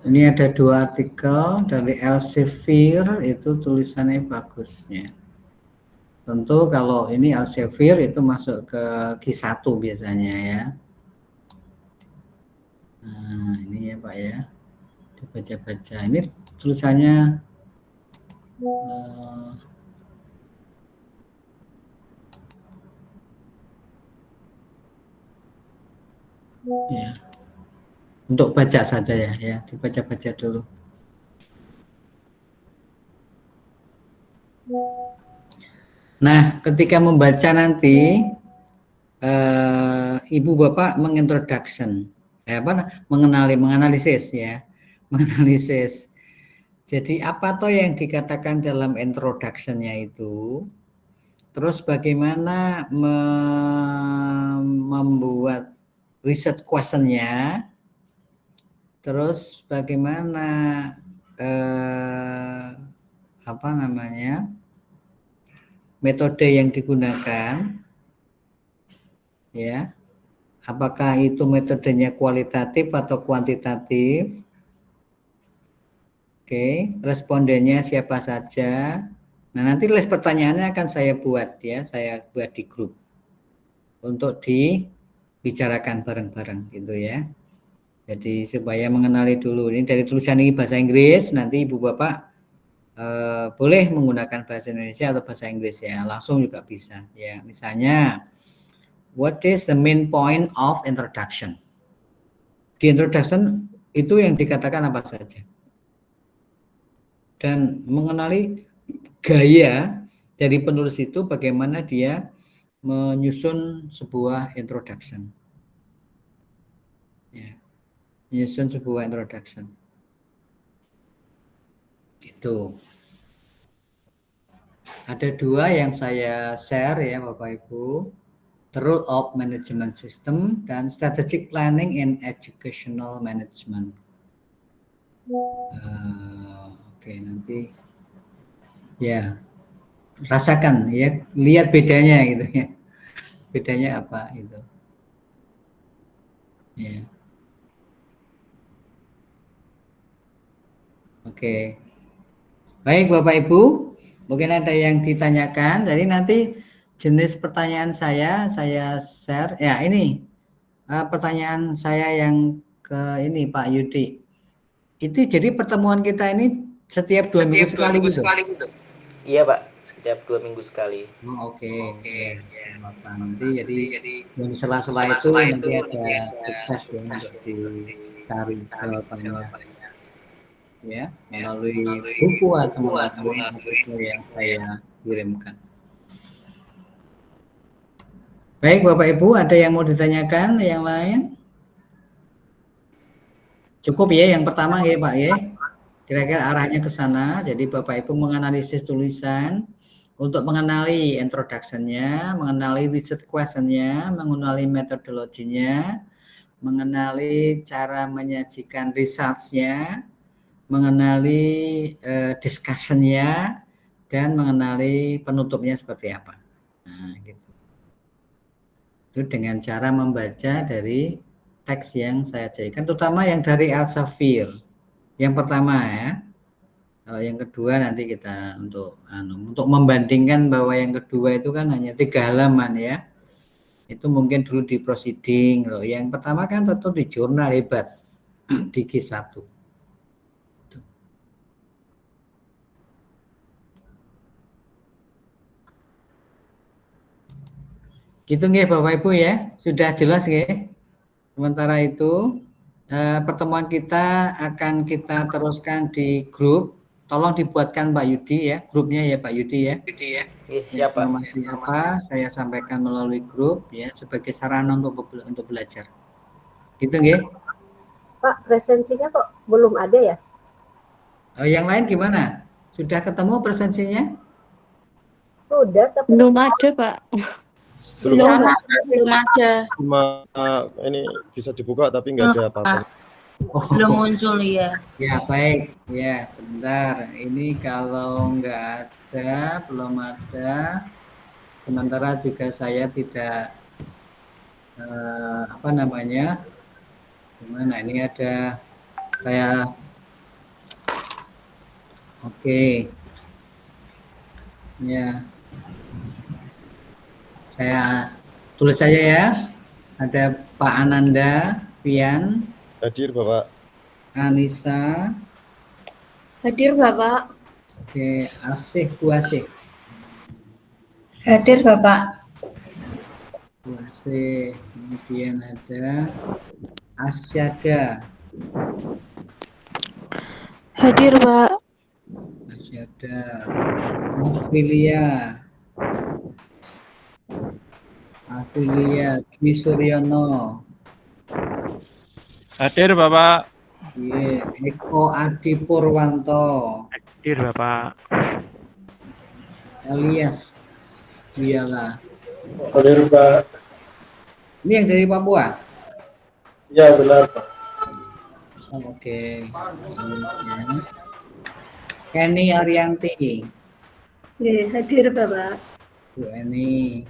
Ini ada 2 artikel dari Elsevier, itu tulisannya bagusnya. Tentu kalau ini Elsevier itu masuk ke Q1 biasanya ya. Nah, ini ya Pak ya, dibaca-baca. Ini tulisannya ya, untuk baca saja ya, dibaca-baca dulu. Nah, ketika membaca nanti, Ibu Bapak mengintroduction, menganalisis ya, menganalisis. Jadi apa toh yang dikatakan dalam introduction-nya itu, terus bagaimana membuat research question-nya, terus bagaimana metode yang digunakan, ya, apakah itu metodenya kualitatif atau kuantitatif, oke, respondennya siapa saja. Nah, nanti list pertanyaannya akan saya buat ya, saya buat di grup untuk dibicarakan bareng-bareng gitu ya. Jadi supaya mengenali dulu, ini dari tulisan ini bahasa Inggris, nanti Ibu Bapak boleh menggunakan bahasa Indonesia atau bahasa Inggris ya, langsung juga bisa ya. Misalnya, what is the main point of introduction? Di introduction itu yang dikatakan apa saja, dan mengenali gaya dari penulis itu, bagaimana dia menyusun sebuah introduction ya, menyusun sebuah introduction itu. Ada dua yang saya share ya Bapak Ibu, the role of management system dan strategic planning in educational management. Oke, nanti ya rasakan ya, lihat bedanya gitu ya, bedanya apa itu ya. Oke, baik Bapak Ibu, mungkin ada yang ditanyakan. Jadi nanti jenis pertanyaan saya share ya. Ini pertanyaan saya yang ke ini Pak Yudi. Itu jadi pertemuan kita ini setiap 2 minggu sekali gitu. Iya Pak, setiap 2 minggu sekali. Oke. Nanti jadi yang sela-sela itu nanti ada tugas ya untuk dicari jawabannya ya, melalui buku atau melalui artikel yang saya kirimkan. Baik Bapak Ibu, ada yang mau ditanyakan yang lain? Cukup ya yang pertama ya Pak ya. Kira-kira arahnya ke sana. Jadi Bapak Ibu menganalisis tulisan untuk mengenali introduction-nya, mengenali research question-nya, mengenali metodologinya, mengenali cara menyajikan results-nya, mengenali discussion-nya, dan mengenali penutupnya seperti apa. Nah, gitu. Itu dengan cara membaca dari teks yang saya jadikan, terutama yang dari Elsevier. Yang pertama ya. Kalau yang kedua nanti kita untuk membandingkan bahwa yang kedua itu kan hanya 3 halaman ya. Itu mungkin dulu di proceeding loh. Yang pertama kan tentu di jurnal hebat di Q1. Gitu nggih Bapak Ibu ya. Sudah jelas nggih. Sementara itu pertemuan kita akan kita teruskan di grup. Tolong dibuatkan Pak Yudi ya, grupnya ya Pak Yudi ya. Siap Pak. Informasi apa saya sampaikan melalui grup ya sebagai sarana untuk belajar. Gitu nggih. Pak, presensinya kok belum ada ya? Yang lain gimana? Sudah ketemu presensinya? Sudah, tapi Belum ada, Pak. Belum ada. Cuma ini bisa dibuka tapi nggak ada apa-apa. Belum muncul ya. Ya baik, ya sebentar. Ini kalau nggak ada, belum ada. Sementara juga saya tidak gimana? Ini ada saya. Oke. Ya. Saya tulis saja ya. Ada Pak Ananda, Pian. Hadir Bapak. Anissa. Hadir Bapak. Oke, Asih, Bu Asih. Hadir Bapak. Bu Asih. Kemudian ada Asyada. Hadir Pak. masih ada Aprilia Dwi Suryono. Hadir Bapak. Iya, Eko Adi Purwanto. Hadir Bapak. Elias Biala. Hadir Pak. Ini yang dari Papua? Ya benar Pak. Oh, oke. Kenny Arianti. Iya, hadir Bapak. Bu Eni.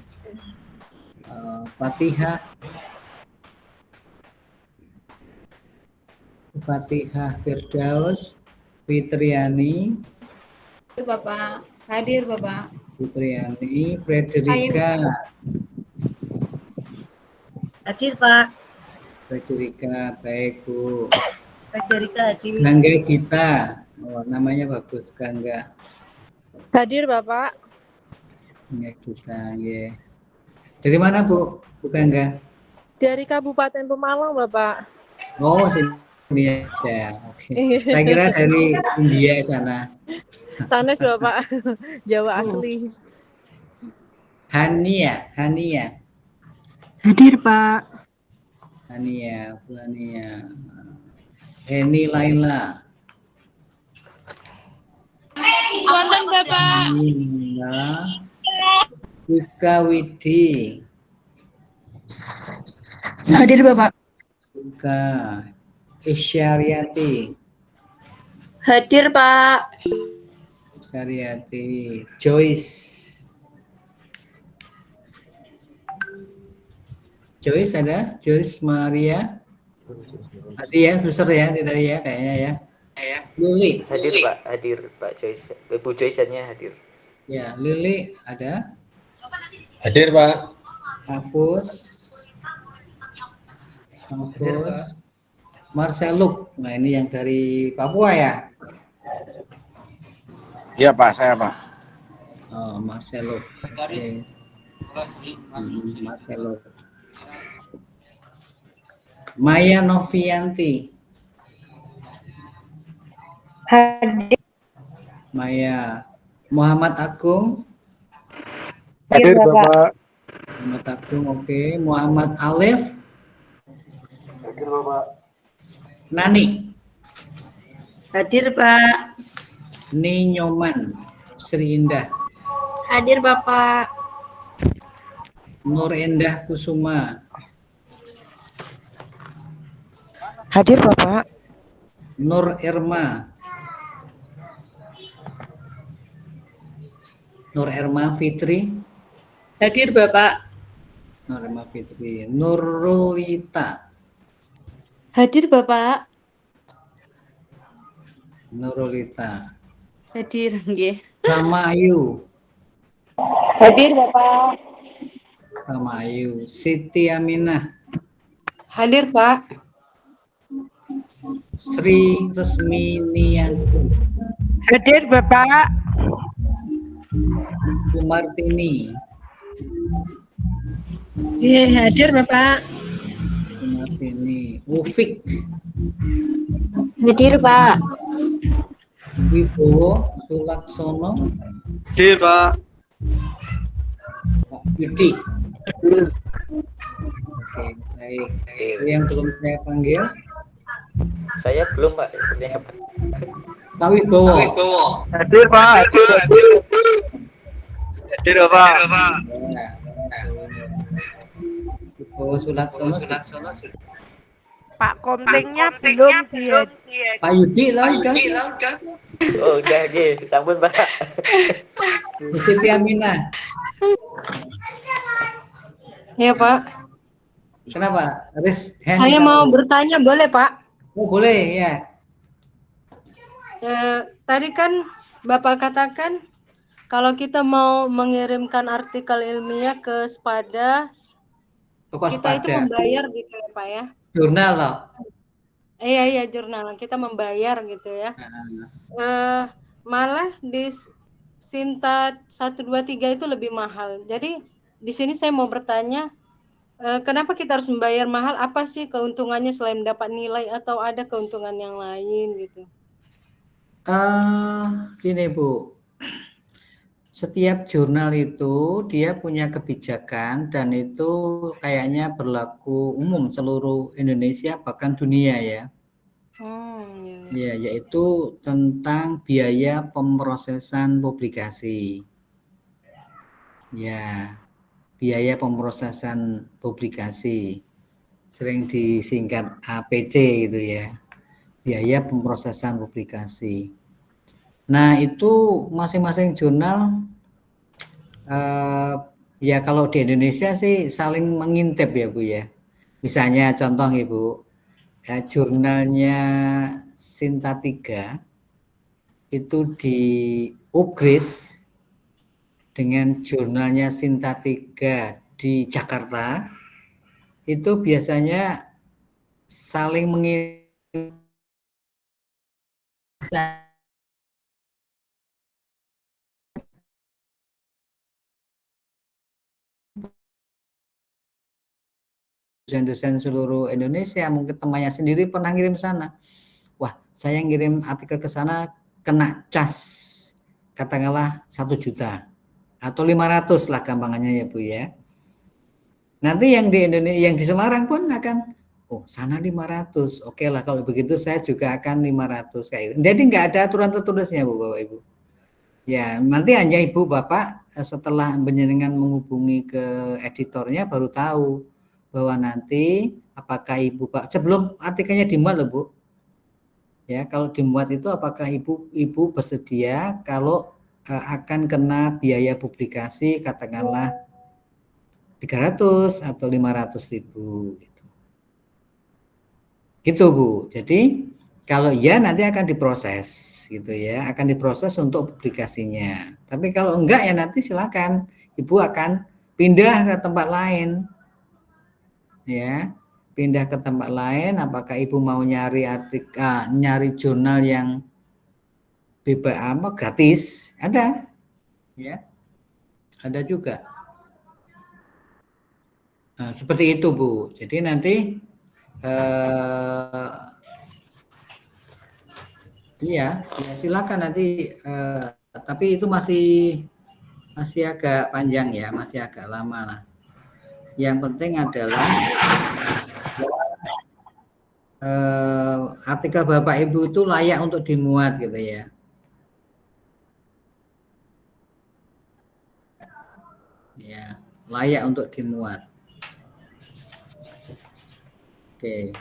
Fatihah Firdaus Fitriani. Bapak. Hadir Bapak. Fitriani Frederika. Hadir Pak. Frederika, baik Bu. Frederika hadir. Gangga Gita. Oh, namanya bagus, Gangga. Hadir Bapak. Gangga Gita, ya. Dari mana Bu? Bu Gangga? Dari Kabupaten Pemalang Bapak. Oh, sini ya. Oke. Saya kira dari India sana. Sanes Bapak. Jawa asli. Hania. Hadir Pak. Hania, Bu Hania. Eni Laila. Wonten Bapak. Nina. Ika Widi. Hadir Bapak. Ika. Isyariati. Hadir Pak. Isyariati. Joyce ada? Joyce Maria. Tadi ya, suster ya, tidak ya, kayaknya ya. Lili. Hadir Pak Joyce. Bu Joyce-nya hadir. Ya, Lili ada. Hadir Pak. Hapus. Marceluk. Nah, ini yang dari Papua ya? Iya Pak, saya Pak. Oh, Marceluk. Okay. Marceluk. Maya Novianti. Hadir. Maya. Muhammad Agung. Hadir Bapak. Muhammad Agung, oke. Muhammad Alif. Hadir Bapak. Nani. Hadir Pak. Ninyoman. Sri Indah. Hadir Bapak. Nur Endah Kusuma. Hadir Bapak. Nur Irma. Nur Irma Fitri. Hadir Bapak. Nur Irma Fitri. Nurulita. Hadir Bapak. Nurulita. Hadir nggih. Rama Ayu. Hadir Bapak. Rama Ayu. Siti Aminah. Hadir Pak. Sri Resminianti. Hadir Bapak. Sumartini. Iya, hadir Bapak. Sumartini. Ufik. Hadir Pak. Wibowo Sulaksono. Hadir Pak. Pak Yudi. Oke, baik. Yang belum saya panggil, Saya belum Pak, sepertinya Pak. Pak Wibowo. Hadir Pak. Hadir Bapak. Wibowo Sulaksono. Pak Komtingnya belum dia. Pak Yudi lah udah. Oh, udah nggih, sampun Pak. Siti Aminah. Ya Pak. Kenapa? Saya mau bertanya boleh Pak? Oh, boleh ya. Tadi kan Bapak katakan kalau kita mau mengirimkan artikel ilmiah ke Spada, kita itu membayar gitu ya Pak ya? Jurnal loh. Iya jurnal kita membayar gitu ya. Malah di Sinta 123 itu lebih mahal. Jadi di sini saya mau bertanya, kenapa kita harus membayar mahal? Apa sih keuntungannya selain dapat nilai atau ada keuntungan yang lain gitu? Gini Bu, setiap jurnal itu dia punya kebijakan dan itu kayaknya berlaku umum seluruh Indonesia bahkan dunia ya. Ya, yaitu tentang biaya pemrosesan publikasi. Ya, biaya pemrosesan publikasi. Sering disingkat APC gitu ya. Biaya pemrosesan publikasi. Nah, itu masing-masing jurnal ya kalau di Indonesia sih saling mengintip ya Bu ya. Misalnya contoh Ibu, jurnalnya Sinta 3 itu di upgrade dengan jurnalnya Sinta 3 di Jakarta, itu biasanya saling mengintip dosen-dosen seluruh Indonesia, mungkin temannya sendiri pernah ngirim sana. Wah, saya ngirim artikel ke sana kena cas, katakanlah 1 juta atau 500 lah gampangannya ya Bu ya. Nanti yang di Indonesia, yang di Semarang pun akan, oh sana 500, oke lah kalau begitu saya juga akan 500 kayak gitu. Jadi nggak ada aturan tertulisnya Bu Bapak Ibu. Ya, nanti hanya Ibu Bapak setelah penjenengan menghubungi ke editornya baru tahu bahwa nanti apakah Ibu Pak sebelum artikelnya dimuat loh Bu. Ya, kalau dimuat itu apakah Ibu bersedia kalau akan kena biaya publikasi katakanlah 300 atau 500.000 gitu. Gitu Bu. Jadi kalau iya nanti akan diproses gitu ya, akan diproses untuk publikasinya. Tapi kalau enggak ya nanti silakan Ibu akan pindah ke tempat lain. Ya, pindah ke tempat lain, apakah Ibu mau nyari nyari jurnal yang bebas gratis? Ada. Ya. Ada juga. Nah, seperti itu Bu. Jadi nanti iya, ya silakan nanti tapi itu masih agak panjang ya, masih agak lama lah. Yang penting adalah artikel Bapak Ibu itu layak untuk dimuat gitu ya. Ya, layak untuk dimuat. Oke.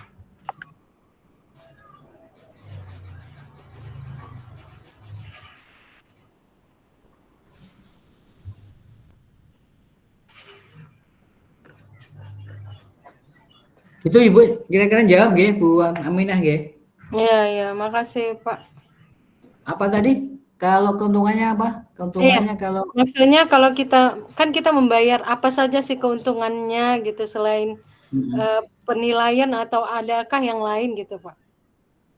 Itu Ibu kira-kira jawab nggih Bu Aminah nggih? Iya, makasih Pak. Apa tadi? Kalau keuntungannya apa? Keuntungannya kalau maksudnya kalau kita membayar apa saja sih keuntungannya gitu selain penilaian atau adakah yang lain gitu Pak?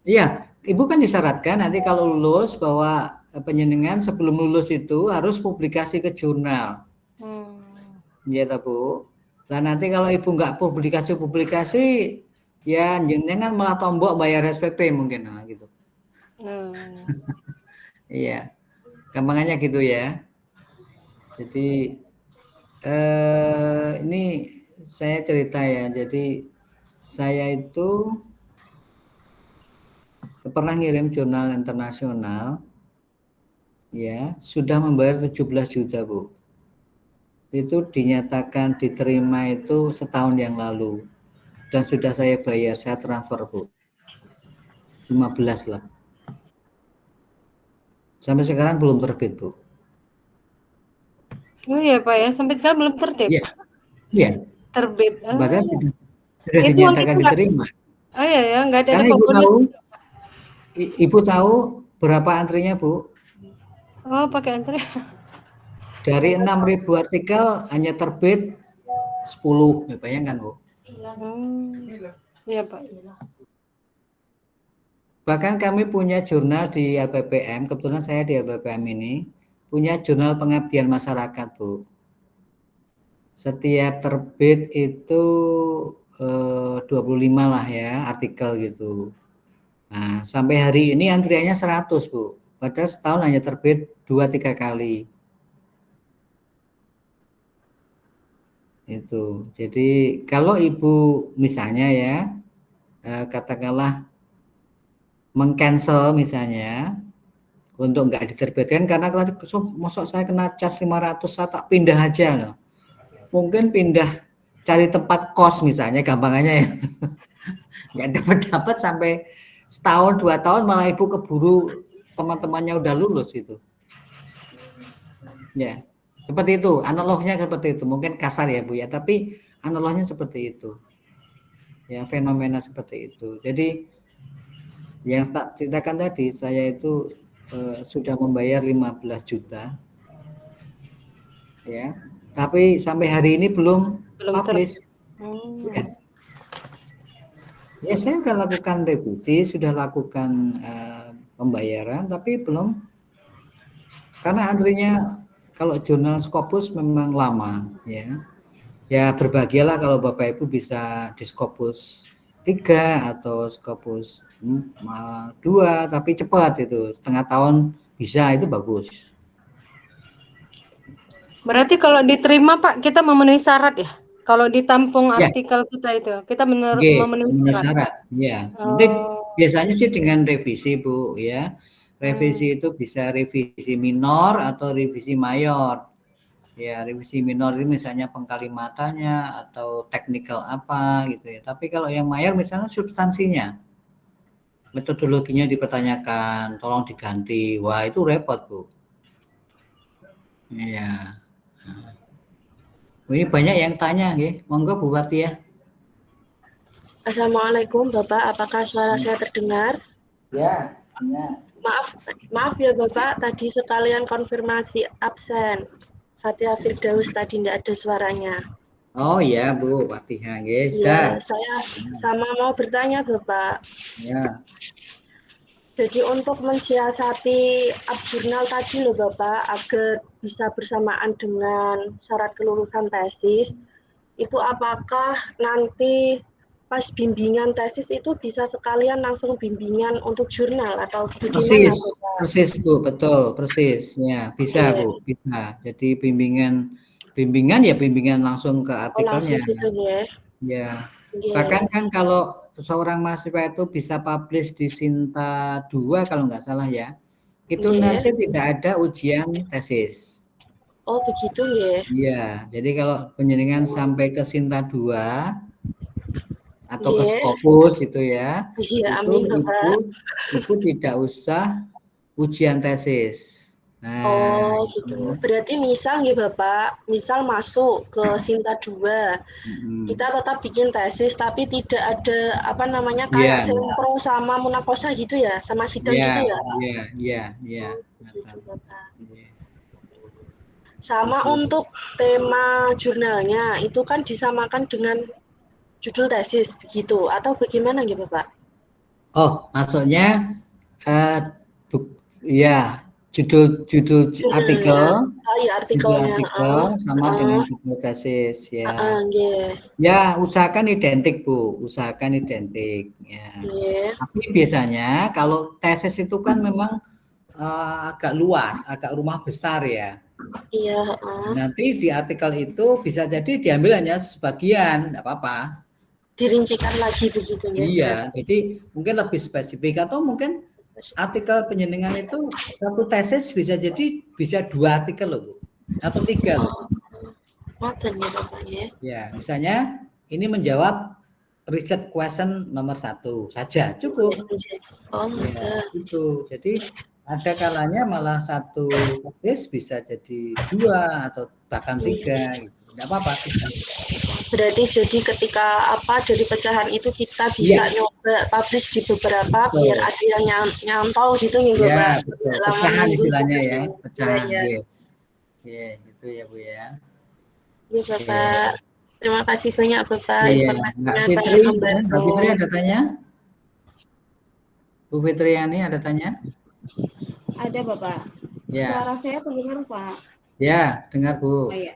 Iya, Ibu kan disyaratkan nanti kalau lulus bahwa penjenengan sebelum lulus itu harus publikasi ke jurnal. Ya Bu. Nah nanti kalau Ibu nggak publikasi ya jenengan malah tombok bayar SPP mungkin gitu. Iya, gampangannya gitu ya. Jadi ini saya cerita ya. Jadi saya itu pernah ngirim jurnal internasional, ya sudah membayar 17 juta Bu. Itu dinyatakan diterima itu setahun yang lalu dan sudah saya bayar, saya transfer Bu. 15 lah. Sampai sekarang belum terbit Bu. Oh iya Pak ya, sampai sekarang belum terbit. Iya. Terbit. Padahal sudah dinyatakan diterima. Oh iya ya, nggak ada. Karena Ibu tahu berapa antrinya Bu? Oh pakai antri. Dari 6.000 artikel hanya terbit 10, bayangkan Bu. Iya Pak. Bahkan kami punya jurnal di LPPM, kebetulan saya di LPPM ini punya jurnal pengabdian masyarakat Bu. Setiap terbit itu 25 lah ya artikel gitu. Nah, sampai hari ini antriannya 100, Bu. Padahal setahun hanya terbit 2-3 kali. Itu. Jadi kalau Ibu misalnya ya, katakanlah meng-cancel misalnya untuk nggak diterbitkan karena tadi masuk saya kena cas 500 saya tak pindah aja loh. Mungkin pindah cari tempat kos misalnya gampangannya ya. Nggak dapat sampai setahun 2 tahun malah Ibu keburu teman-temannya udah lulus itu. Ya. Seperti itu, analognya seperti itu. Mungkin kasar ya Bu ya, tapi analognya seperti itu. Ya, fenomena seperti itu. Jadi yang tak ceritakan tadi, saya itu sudah membayar 15 juta. Ya. Tapi sampai hari ini belum publish. Ya, saya sudah lakukan revisi, sudah lakukan pembayaran, tapi belum, karena antrinya kalau jurnal Scopus memang lama, ya. Ya berbahagialah kalau Bapak Ibu bisa di Scopus 3 atau Scopus 2, tapi cepat itu, setengah tahun bisa, itu bagus. Berarti kalau diterima Pak, kita memenuhi syarat ya? Kalau ditampung artikel kita itu, kita memenuhi syarat. Ya. Nanti biasanya sih dengan revisi Bu ya. Revisi itu bisa revisi minor atau revisi mayor. Ya, revisi minor ini misalnya pengkalimatannya atau teknikal apa gitu ya. Tapi kalau yang mayor misalnya substansinya, metodologinya dipertanyakan, tolong diganti. Wah, itu repot Bu. Iya. Ini banyak yang tanya, ya. Monggo Bu Wati ya. Assalamualaikum Bapak, apakah suara saya terdengar? Ya. Maaf ya Bapak, tadi sekalian konfirmasi absen. Fatihah Firdaus tadi tidak ada suaranya. Oh ya Bu, Fatihah. Iya, saya sama mau bertanya Bapak. Ya. Jadi untuk mensiasati jurnal tadi loh Bapak, agar bisa bersamaan dengan syarat kelulusan tesis, itu apakah nanti pas bimbingan tesis itu bisa sekalian langsung bimbingan untuk jurnal atau bagaimana? Persis Bu, betul, persis. Ya, bisa Bu, bisa. Jadi bimbingan ya bimbingan langsung ke artikelnya. Langsung gitu ya. Ya. Bahkan kan kalau seorang mahasiswa itu bisa publish di Sinta 2 kalau nggak salah ya, itu nanti tidak ada ujian tesis. Oh begitu ya? Iya, jadi kalau penjaringan sampai ke Sinta 2 atau ke Scopus itu ya, itu tidak usah ujian tesis. Nah, oh gitu. Berarti misal ya Bapak, misal masuk ke Sinta 2, kita tetap bikin tesis tapi tidak ada apa namanya kayak sempro sama munakosah gitu ya, sama sidang gitu ya? Iya. Gitu, Bapak. Sama untuk tema jurnalnya itu kan disamakan dengan judul tesis begitu atau bagaimana ya Bapak? Oh, maksudnya ya judul artikel, artikelnya sama dengan judul tesis ya. Ya, usahakan identik Bu, usahakan identik ya. Tapi biasanya kalau tesis itu kan memang agak luas, agak rumah besar ya. Iya. Nanti di artikel itu bisa jadi diambil hanya sebagian, enggak apa-apa. Dirincikan lagi begitu ya. Iya, jadi mungkin lebih spesifik atau mungkin artikel penjenengan itu satu tesis bisa jadi bisa 2 artikel loh Bu, atau 3 loh. Ya, misalnya ini menjawab riset question nomor 1 saja cukup. Ya, itu. Jadi ada kalanya malah satu tesis bisa jadi 2 atau bahkan 3 gitu. Enggak apa-apa. Berarti jadi ketika dari pecahan itu kita bisa nyoba publish di beberapa biar ada yang nyantol gitu nih Bapak. Ya, betul. Pecahan istilahnya ya, pecahan. Iya, itu ya Bu ya. Iya Bapak. Terima kasih banyak Bapak. Iya, Mbak Fitri ada tanya? Bu Fitriani ada tanya? Ada Bapak. Ya. Suara saya terdengar Pak? Ya, dengar Bu. Oh iya.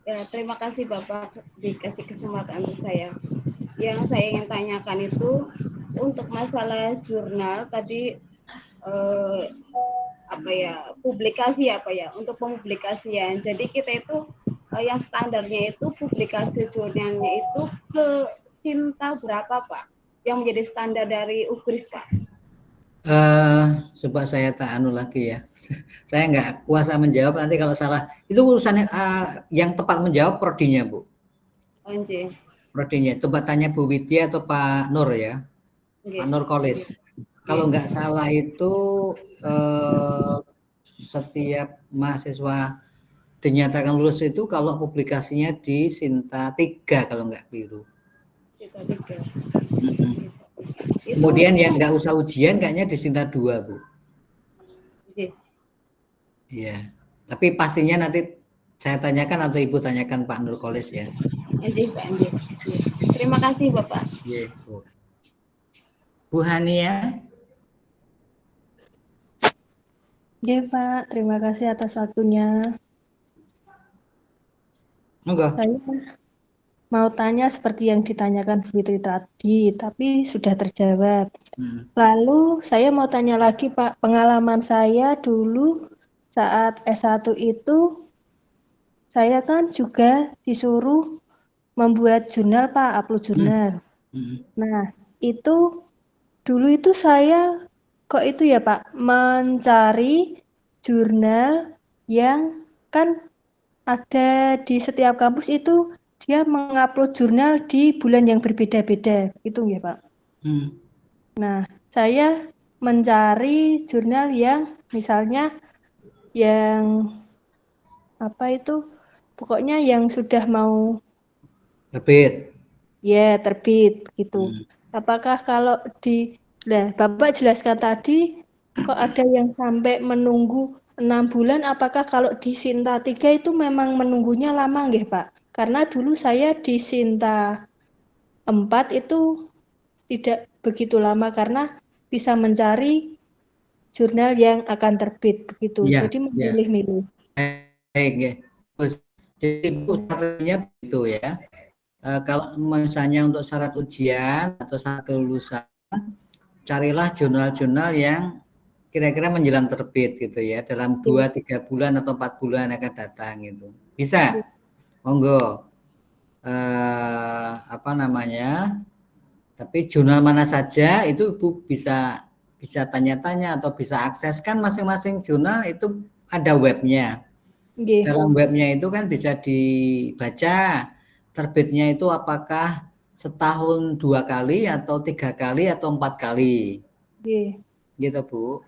Ya, terima kasih Bapak dikasih kesempatan untuk saya. Yang saya ingin tanyakan itu untuk masalah jurnal tadi publikasi untuk pempublikasian. Jadi kita itu yang standarnya itu publikasi jurnalnya itu ke Sinta berapa Pak? Yang menjadi standar dari UGRIS Pak? Coba saya anu lagi ya. Saya nggak kuasa menjawab, nanti kalau salah. Itu urusannya yang tepat menjawab prodinya Bu. Anjir. Prodinya. Coba tanya Bu Widya atau Pak Nur ya. Pak Nur Kolis. Kalau nggak salah itu setiap mahasiswa dinyatakan lulus itu kalau publikasinya di Sinta 3 kalau nggak keliru. Sinta 3. Kemudian yang nggak usah ujian kayaknya di Sinta 2 Bu. Iya. Tapi pastinya nanti saya tanyakan atau Ibu tanyakan Pak Nur Kolis ya. Pak. Terima kasih Bapak. Iya, Bu. Bu Hania. Iya Pak, terima kasih atas waktunya. Enggak. Saya mau tanya seperti yang ditanyakan Fitri tadi, tapi sudah terjawab. Lalu saya mau tanya lagi Pak, pengalaman saya dulu saat S1 itu, saya kan juga disuruh membuat jurnal Pak, upload jurnal. Nah, itu dulu itu saya kok itu ya Pak, mencari jurnal yang kan ada di setiap kampus itu dia mengupload jurnal di bulan yang berbeda-beda, gitu ya Pak. Nah, saya mencari jurnal yang misalnya yang apa itu, pokoknya yang sudah mau terbit. Ya, terbit gitu. Apakah kalau Bapak jelaskan tadi kok ada yang sampai menunggu 6 bulan, apakah kalau di Sinta 3 itu memang menunggunya lama nggih Pak? Karena dulu saya di Sinta 4 itu tidak begitu lama karena bisa mencari jurnal yang akan terbit begitu. Ya, jadi memilih-milih. Baik ya. Jadi strateginya begitu ya. Kalau misalnya untuk syarat ujian atau syarat kelulusan, carilah jurnal-jurnal yang kira-kira menjelang terbit gitu ya, dalam 2-3 bulan atau 4 bulan akan datang gitu. Bisa? Monggo. Tapi jurnal mana saja itu Ibu bisa tanya-tanya atau bisa akseskan masing-masing jurnal itu ada webnya. Dalam webnya itu kan bisa dibaca terbitnya itu apakah setahun 2 kali atau 3 kali atau 4 kali. Gitu Bu.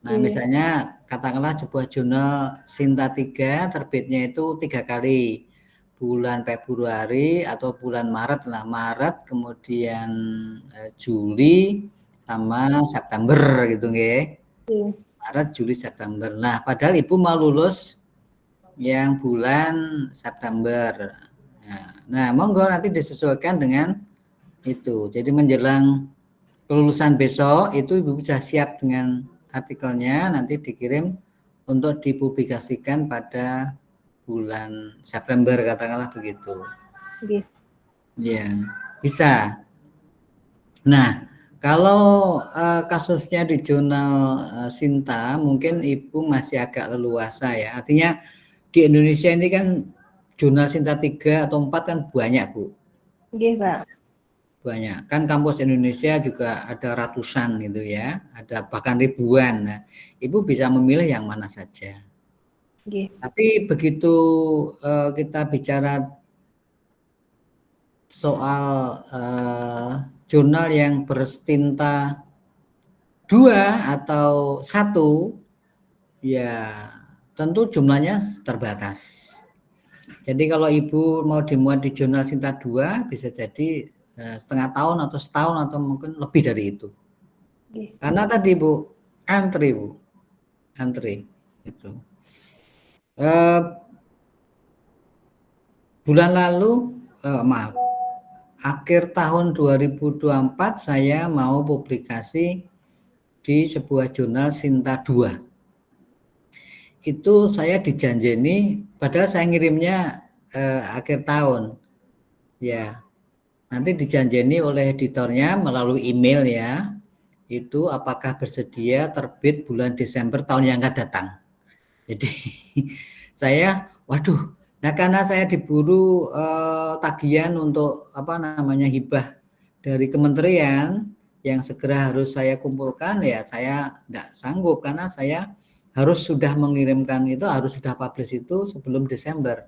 Nah misalnya katakanlah sebuah jurnal Sinta 3 terbitnya itu 3 kali. Bulan Februari atau bulan Maret lah. Maret kemudian Juli sama September gitu nggih. Maret, Juli, September. Nah padahal Ibu mau lulus yang bulan September. Nah, monggo nanti disesuaikan dengan itu. Jadi menjelang kelulusan besok itu Ibu bisa siap dengan artikelnya, nanti dikirim untuk dipublikasikan pada bulan September katakanlah begitu. Ya, bisa. Nah, kalau kasusnya di jurnal Sinta mungkin Ibu masih agak leluasa ya. Artinya di Indonesia ini kan jurnal Sinta 3 atau 4 kan banyak Bu. Nggih Pak. Banyak. Kan kampus Indonesia juga ada ratusan gitu ya. Ada bahkan ribuan. Nah, Ibu bisa memilih yang mana saja. Tapi begitu kita bicara soal jurnal yang berstinta 2 atau 1, ya tentu jumlahnya terbatas. Jadi kalau Ibu mau dimuat di jurnal Sinta 2 bisa jadi setengah tahun atau setahun atau mungkin lebih dari itu. Karena tadi Bu, antri itu. Bulan lalu akhir tahun 2024 saya mau publikasi di sebuah jurnal Sinta 2. Itu saya dijanjeni, padahal saya ngirimnya akhir tahun. Ya. nanti dijanjeni oleh editornya melalui email ya, itu apakah bersedia terbit bulan Desember tahun yang akan datang. Jadi saya, waduh, nah karena saya diburu tagihan untuk hibah dari kementerian yang segera harus saya kumpulkan, ya saya tidak sanggup karena saya harus sudah mengirimkan itu, harus sudah publish itu sebelum Desember.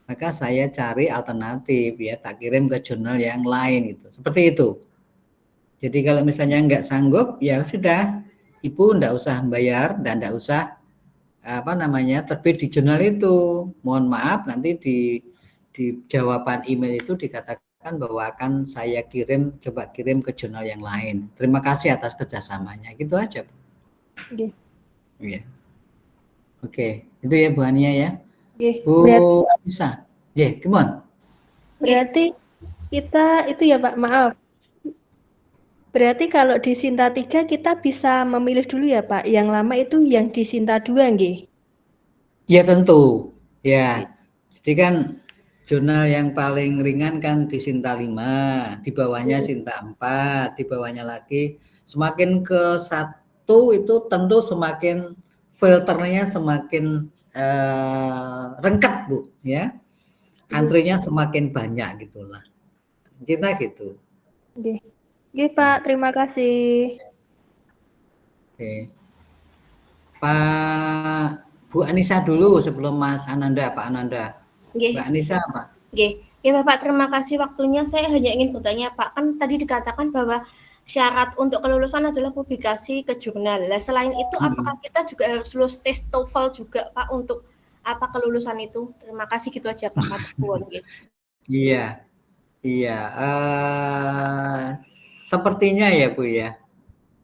Maka saya cari alternatif ya, tak kirim ke jurnal yang lain itu. Seperti itu. Jadi kalau misalnya nggak sanggup, ya sudah, Ibu nggak usah bayar dan nggak usah terbit di jurnal itu. Mohon maaf, nanti di jawaban email itu dikatakan bahwa akan saya coba kirim ke jurnal yang lain. Terima kasih atas kerjasamanya. Gitu aja, Bu. Oke. Iya. Oke, itu ya Bu Ania ya. Bu Anissa, come on. Berarti kita itu ya Pak, maaf. Berarti kalau di Sinta 3 kita bisa memilih dulu ya Pak, yang lama itu yang di Sinta 2 nggih? Ya tentu, ya. Jadi kan jurnal yang paling ringan kan di Sinta 5, di bawahnya Sinta 4, di bawahnya lagi. Semakin ke 1 itu tentu semakin filternya semakin rengket Bu ya, antrinya semakin banyak gitulah, Cinta gitu. Oke Pak, terima kasih. Oke. Pak Bu Anissa dulu sebelum Mas Ananda, Pak Ananda. Mbak Anissa apa? Ya Bapak, terima kasih waktunya. Saya hanya ingin bertanya Pak, kan tadi dikatakan bahwa syarat untuk kelulusan adalah publikasi ke jurnal. Nah, selain itu apakah kita juga harus lulus tes TOEFL juga Pak untuk kelulusan itu? Terima kasih, gitu aja Pak. Iya. Sepertinya ya Bu ya.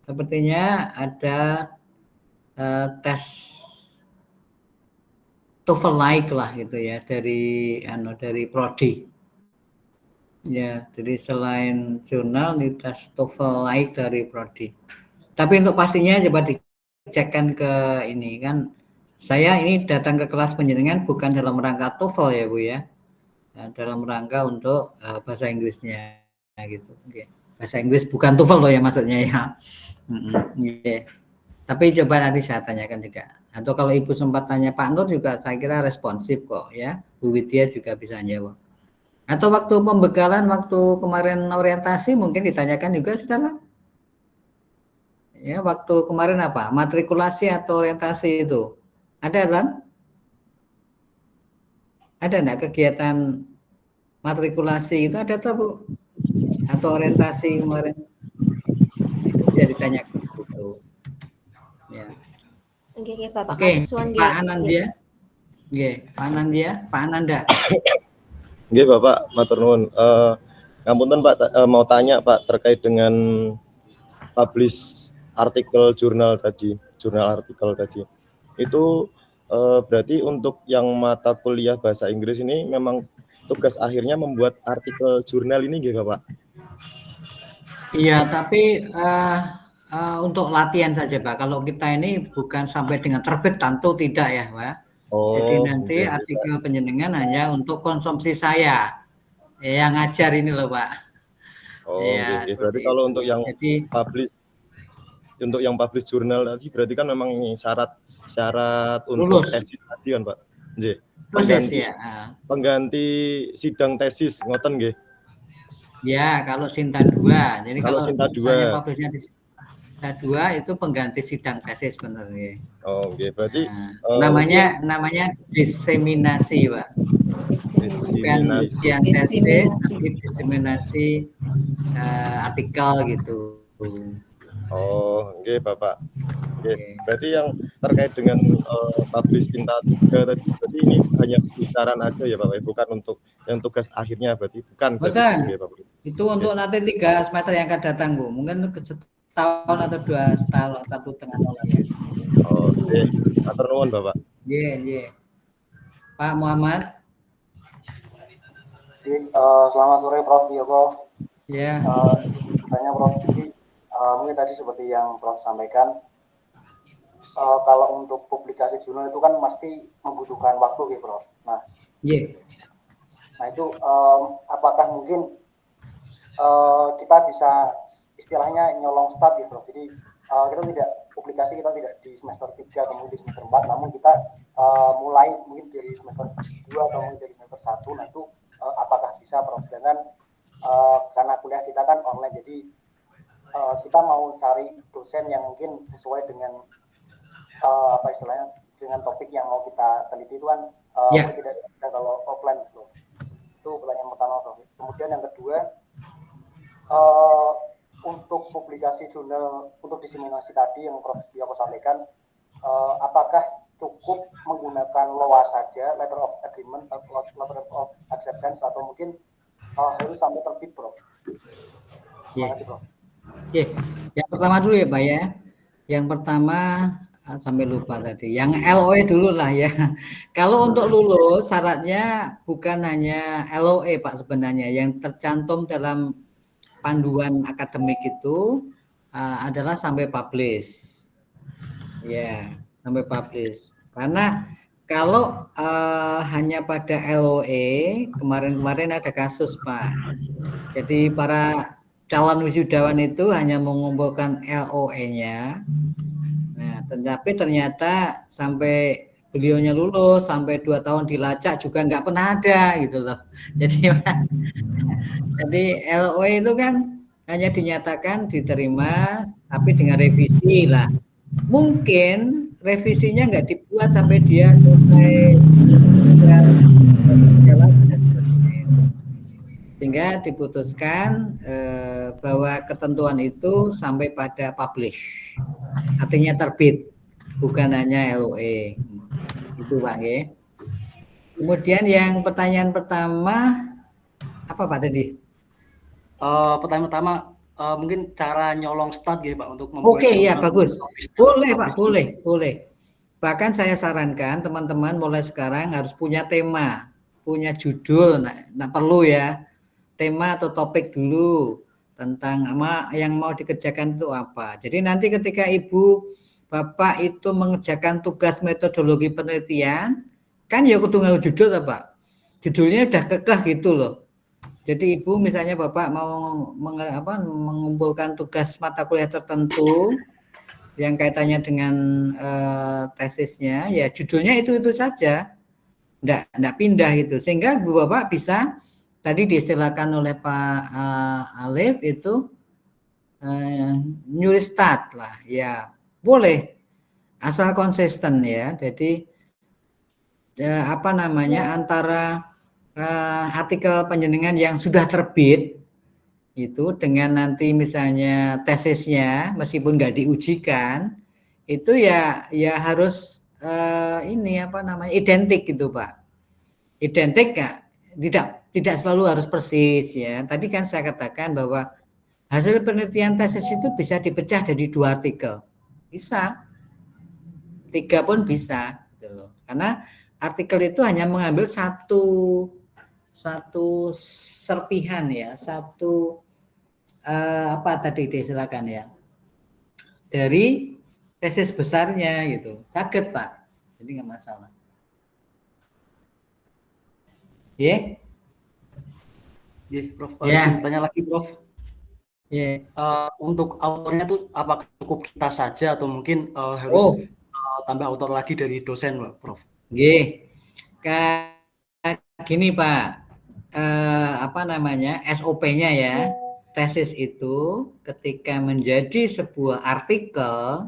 Sepertinya ada tes TOEFL like lah gitu ya dari prodi. Ya, jadi selain jurnal di tes TOEFL like dari prodi. Tapi untuk pastinya coba dicekkan ke ini kan. Saya ini datang ke kelas penjenengan bukan dalam rangka TOEFL ya Bu ya. Dalam rangka untuk bahasa Inggrisnya gitu. Bahasa Inggris bukan TOEFL loh ya maksudnya ya. Tapi coba nanti saya tanyakan juga. Atau kalau Ibu sempat tanya Pak Nur juga saya kira responsif kok ya. Bu Widya juga bisa jawab. Atau waktu pembekalan, waktu kemarin orientasi mungkin ditanyakan juga sudah lah. Ya, waktu kemarin apa? Matrikulasi atau orientasi itu? Ada kan? Ada enggak kegiatan matrikulasi itu ada tuh Bu? Atau orientasi kemarin? Itu bisa ditanyakan gitu. Ya. Oke, Pak Anandia. Pak Ananda. Nggih Bapak, matur nuwun. Ngapunten Pak, mau tanya Pak terkait dengan publish artikel jurnal artikel tadi. Itu berarti untuk yang mata kuliah bahasa Inggris ini memang tugas akhirnya membuat artikel jurnal ini nggih Bapak? Iya, tapi untuk latihan saja Pak. Kalau kita ini bukan sampai dengan terbit tentu tidak ya Pak. Jadi nanti artikel penjenengan hanya untuk konsumsi saya yang ngajar ini loh Pak. Ya, berarti kalau untuk yang publish jurnal tadi berarti kan memang ini syarat untuk tesis tadi kan Pak. Nggih. Pengganti sidang tesis ngoten nggih. Ya, kalau Sinta 2. Jadi kalau Sinta 2 publishnya di Sinta 2 itu pengganti sidang tesis benar ya. Berarti namanya diseminasi Pak. Bukan ujian tesis, tapi diseminasi artikel gitu. Bapak. Berarti yang terkait dengan publish Sinta 3 tadi berarti ini hanya pembicaraan aja ya Bapak, bukan untuk yang tugas akhirnya berarti bukan. Itu untuk nanti 3 semester yang akan datang Bu. Mungkin setahun atau 2 tahun, 1,5 tahun ya. Matur nuwun Bapak. Pak Muhammad. Selamat sore Prof Yoko. Ya. Tanya Prof, mungkin tadi seperti yang Prof sampaikan, kalau untuk publikasi jurnal itu kan pasti membutuhkan waktu gitu Prof. Nah itu apakah mungkin kita bisa istilahnya nyolong start gitu loh. Jadi kita tidak publikasi, kita tidak di semester 3 atau mungkin di semester 4, namun kita mulai mungkin dari semester 2 atau mungkin dari semester 1. Nah itu apakah bisa, Prof? Sedangkan karena kuliah kita kan online, jadi kita mau cari dosen yang mungkin sesuai dengan apa istilahnya, dengan topik yang mau kita teliti itu kan tidak kalau offline gitu. Itu pertanyaan pertama, Prof. Kemudian yang kedua, untuk publikasi jurnal untuk diseminasi tadi yang Prof Yoko sampaikan, apakah cukup menggunakan LOA saja, letter of agreement, letter of acceptance, atau mungkin harus sampai terbit, Prof? Terima kasih, Prof. Yang pertama dulu ya, Pak ya. Yang pertama sampai lupa tadi. Yang LOE dulu lah ya. Kalau untuk lulus syaratnya bukan hanya LOE, Pak, sebenarnya. Yang tercantum dalam panduan akademik itu adalah sampai publish. Ya, sampai publish. Karena kalau hanya pada LOE, kemarin-kemarin ada kasus, Pak. Jadi para calon wisudawan itu hanya mengumpulkan LOE-nya. Nah, tapi ternyata sampai beliaunya lulus, sampai 2 tahun dilacak juga nggak pernah ada gitu loh. Jadi LOE itu kan hanya dinyatakan diterima, tapi dengan revisi lah. Mungkin revisinya nggak dibuat sampai dia selesai jalan. Sehingga diputuskan bahwa ketentuan itu sampai pada publish, artinya terbit, bukan hanya LOE. Itu, Pak ya. Kemudian yang pertanyaan pertama apa, Pak, tadi? Pertanyaan pertama mungkin cara nyolong start gitu, Pak, untuk membuat. Oke, ya bagus. Boleh, Pak, boleh. Bahkan saya sarankan teman-teman mulai sekarang harus punya tema, punya judul. Nah perlu ya. Tema atau topik dulu tentang yang mau dikerjakan itu apa. Jadi nanti ketika Ibu Bapak itu mengerjakan tugas metodologi penelitian, kan ya kudu nganggo judul, Pak. Judulnya udah kekeh gitu loh. Jadi Ibu misalnya Bapak mau mengumpulkan tugas mata kuliah tertentu yang kaitannya dengan tesisnya, ya judulnya itu saja. Enggak pindah gitu. Sehingga Ibu Bapak bisa tadi diistilahkan oleh Pak Alif itu nyuri start lah, ya boleh asal konsisten ya. Jadi antara artikel panjenengan yang sudah terbit itu dengan nanti misalnya tesisnya meskipun nggak diujikan itu ya harus identik gitu, Pak. Identik nggak? Tidak selalu harus persis ya. Tadi kan saya katakan bahwa hasil penelitian tesis itu bisa dipecah jadi 2 artikel. Bisa. 3 pun bisa gitu loh. Karena artikel itu hanya mengambil satu serpihan ya, silakan ya. Dari tesis besarnya gitu. Kaget, Pak. Jadi nggak masalah. Prof. Tanya lagi, Prof. Untuk autornya tuh apakah cukup kita saja atau mungkin harus tambah autor lagi dari dosen, Prof? Gini, Pak. SOP-nya ya. Tesis itu ketika menjadi sebuah artikel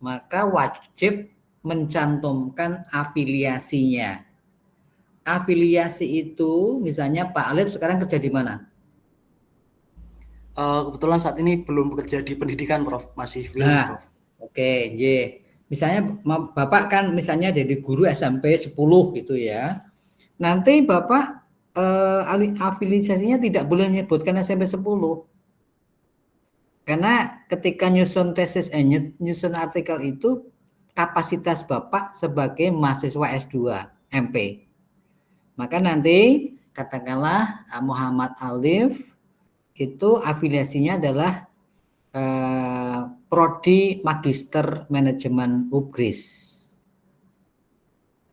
maka wajib mencantumkan afiliasinya. Afiliasi itu misalnya Pak Alif sekarang kerja di mana? Kebetulan saat ini belum bekerja di pendidikan, Prof. Masih freelance, Prof. Oke. Misalnya Bapak kan misalnya jadi guru SMP 10 gitu ya. Nanti Bapak afiliasinya tidak boleh menyebutkan SMP 10. Karena ketika nyusun tesis nyusun artikel itu kapasitas Bapak sebagai mahasiswa S2 MP. Maka nanti katakanlah Muhammad Alif itu afiliasinya adalah Prodi Magister Manajemen UPGRIS.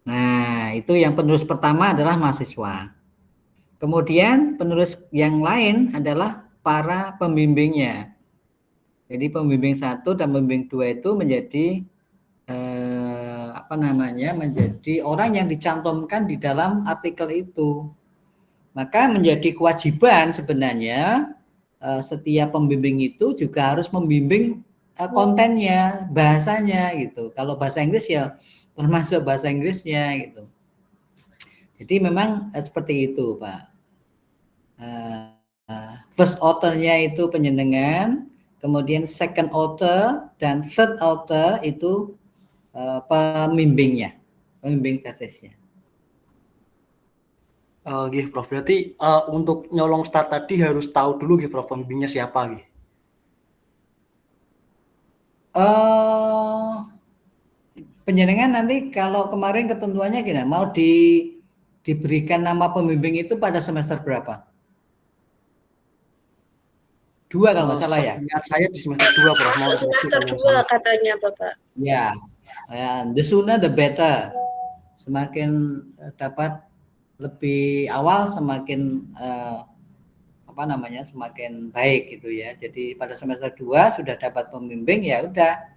Nah, itu yang penerus pertama adalah mahasiswa. Kemudian penulis yang lain adalah para pembimbingnya. Jadi pembimbing 1 dan pembimbing 2 itu menjadi menjadi orang yang dicantumkan di dalam artikel itu. Maka menjadi kewajiban sebenarnya setiap pembimbing itu juga harus membimbing kontennya, bahasanya gitu. Kalau bahasa Inggris ya termasuk bahasa Inggrisnya gitu. Jadi memang seperti itu, Pak. First author-nya itu penjenengan, kemudian second author dan third author itu pembimbingnya, pembimbing tesisnya. Gih, Prof. Berarti untuk nyolong start tadi harus tahu dulu gih, Prof, pembimbingnya siapa gih? Penjenengan nanti kalau kemarin ketentuannya gimana? Mau diberikan nama pembimbing itu pada semester berapa? 2 kalau nggak salah ya? Saya di semester 2, Prof. Semester 2 katanya Bapak. Ya, the sooner the better. Semakin dapat lebih awal semakin semakin baik gitu ya. Jadi pada semester 2 sudah dapat pembimbing, ya udah.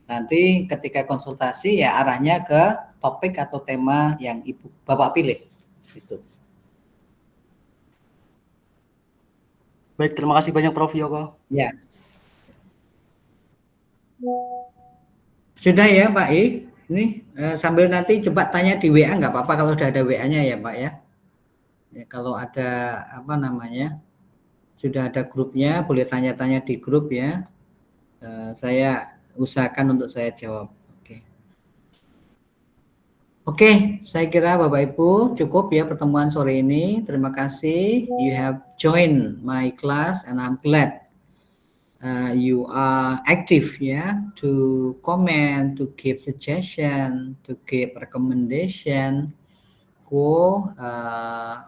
Nanti ketika konsultasi ya arahnya ke topik atau tema yang Ibu Bapak pilih. Gitu. Baik, terima kasih banyak Prof Yoko. Ya. Sudah ya Pak I. Ini sambil nanti coba tanya di WA, nggak apa-apa kalau sudah ada WA-nya ya Pak ya. Ya, kalau ada sudah ada grupnya, boleh tanya-tanya di grup ya. Saya usahakan untuk saya jawab. Oke, saya kira Bapak Ibu cukup ya pertemuan sore ini. Terima kasih. You have joined my class and I'm glad you are active to comment, to give suggestion, to give recommendation for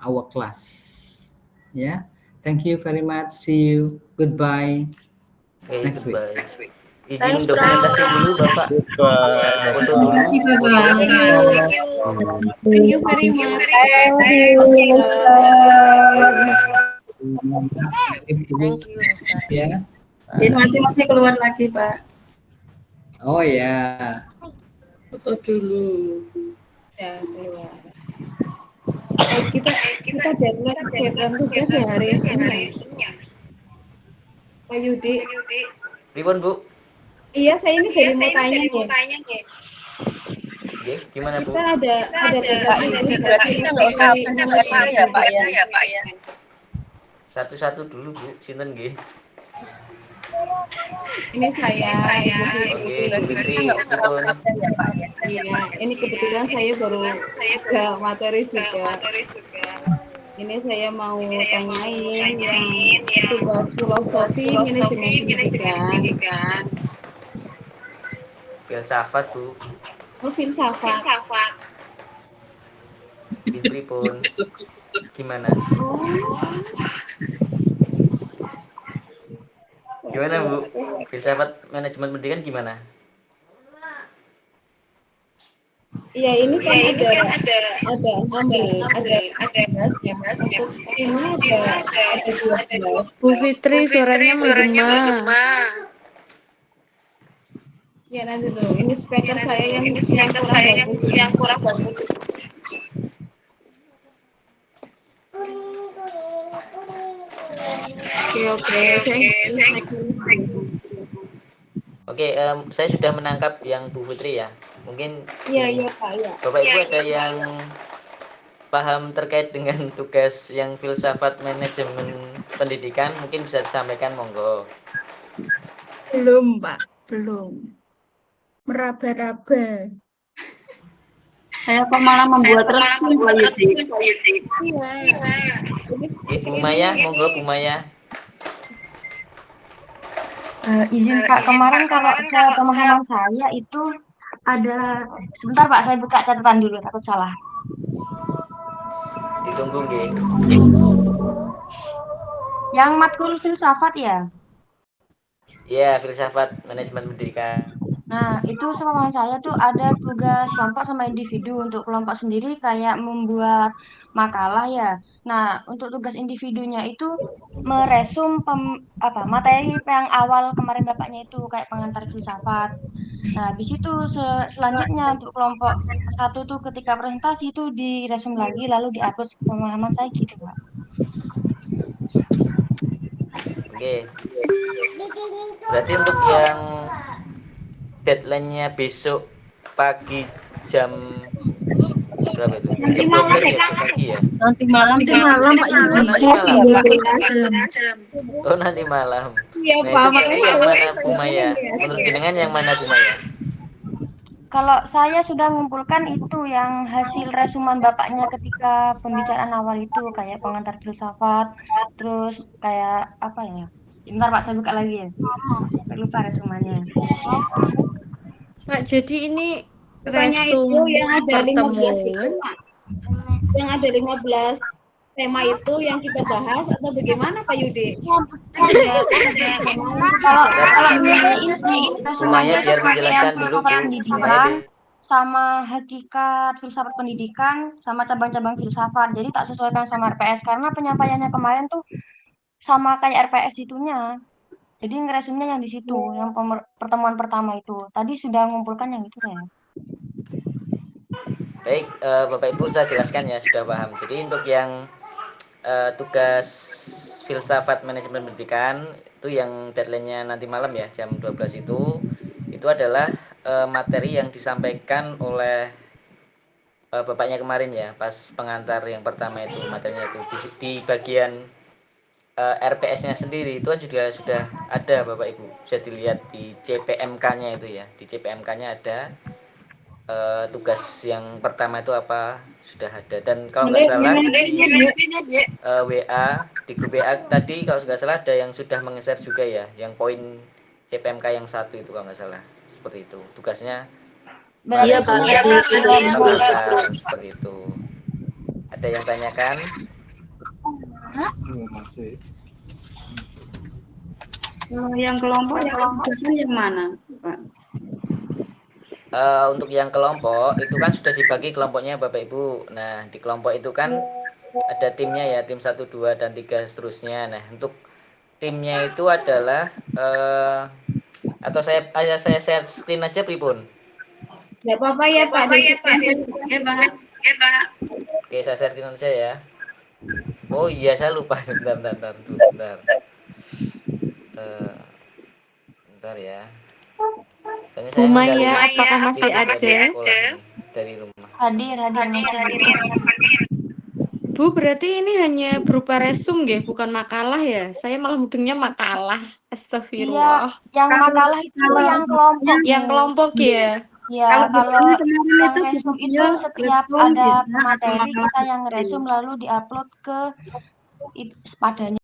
our class. Thank you very much. See you. Goodbye. Next week. Izin dokumentasi dulu Bapak. Terima kasih Bapak. Thank you very much. Ya. Masih keluar lagi Pak. Oh ya. Foto dulu. Ya keluar. Kita deadline tugas hari ini. Pak Yudi. Ribon Bu. Iya, saya ini jadi mau tanya nih. Gimana Bu? Kita ada berarti kita nggak usah absen sama ya Pak ya. Satu-satu dulu Bu, sinten nggih. Ini saya. Fitri, Iya, ini kebetulan saya baru ada materi juga. Ini saya mau tanyain yang tugas filosofi manajemen pendidikan. Filsafat Bu. Oh, filsafat. Fitri pun gimana? Gimana Bu? Filsafat manajemen pendidikan gimana? Iya, ini kan ada 16, Mas. Untuk ini ada 12. Bu Fitri suaranya menggema. Ya nanti dulu. Ini speaker saya yang kurang bagus. Oke, saya sudah menangkap yang Bu Fitri ya. Mungkin Iya Pak ya. Bapak Ibu ada yang paham terkait dengan tugas yang filsafat manajemen pendidikan, mungkin bisa disampaikan, monggo. Belum Pak, belum. Meraba-raba. Saya kok malah membuat resmi Pak Yudi. Iya. Bu Maya, monggo Bu Maya. Izin Pak, kemarin kalau saya pemahaman saya itu ada, sebentar Pak, saya buka catatan dulu, takut salah. Ditunggu nggih. Yang matkul filsafat ya? Iya, filsafat manajemen pendidikan. Nah, itu sama saya tuh ada tugas kelompok sama individu. Untuk kelompok sendiri kayak membuat makalah ya. Nah, untuk tugas individunya itu meresum materi yang awal kemarin Bapaknya itu kayak pengantar filsafat. Nah, habis itu selanjutnya untuk kelompok satu tuh ketika presentasi itu diresum lagi lalu diupload pemahaman saya gitu, Pak. Oke. Berarti untuk yang deadline-nya besok pagi jam berapa itu? Nanti Jam malam 12 ya pagi ya? Nanti malam Pak. Oh, nanti malam. Iya, Nah, Pak. itu yang mana Bu Maya? Menurut jenengan yang mana Bu Maya? Kalau saya sudah ngumpulkan itu yang hasil resuman Bapaknya ketika pembicaraan awal itu kayak pengantar filsafat, terus kayak apa ya? Bentar Pak, saya buka lagi ya. Saya lupa resumannya. Pak, jadi ini Bukannya resum itu yang ada 15 itu, pertemuan. Pak. Yang ada 15 tema itu yang kita bahas atau bagaimana Pak Yudi? Kalau ini resumannya itu biar pengertian menjelaskan dulu, filsafat Bu. pendidikan sama hakikat filsafat pendidikan sama cabang-cabang filsafat. Jadi tak sesuaikan sama RPS karena penyampaiannya kemarin tuh sama kayak RPS itunya. Jadi ngeresumnya yang di situ, yang pertemuan pertama itu. Tadi sudah mengumpulkan yang itu saya. Baik, Bapak Ibu saya jelaskan ya, sudah paham. Jadi untuk yang tugas filsafat manajemen pendidikan itu yang deadline-nya nanti malam ya, jam 12 itu adalah materi yang disampaikan oleh Bapaknya kemarin ya, pas pengantar yang pertama itu materinya itu di bagian RPS-nya sendiri itu kan juga sudah ada Bapak Ibu, bisa dilihat di CPMK-nya itu ya, di CPMK-nya ada tugas yang pertama itu apa sudah ada. Dan kalau nggak salah di WA di grup WA tadi kalau nggak salah ada yang sudah meng-share juga ya, yang poin CPMK yang 1 itu kalau nggak salah seperti itu tugasnya. Iya Pak, seperti itu. Ada yang tanyakan? Yang kelompok yang mana, Pak? Untuk yang kelompok itu kan sudah dibagi kelompoknya Bapak Ibu. Nah, di kelompok itu kan ada timnya ya, tim 1, 2, dan 3 seterusnya. Nah, untuk timnya itu adalah atau saya share screen aja pripun? Enggak apa-apa ya Pak. Oke, saya share screen aja ya. Oh iya, saya lupa. Bentar. Bentar ya. Bu Maya, apakah masih ada? Dari rumah. Hadir. Bu, berarti ini hanya berupa resum ya, bukan makalah ya? Saya malah mudengnya makalah. Astagfirullah. Iya, yang makalah itu yang kelompok. Yang kelompok ya? Ya, kalau yang resum itu setiap ada materi kita yang resum lalu diupload ke padanya.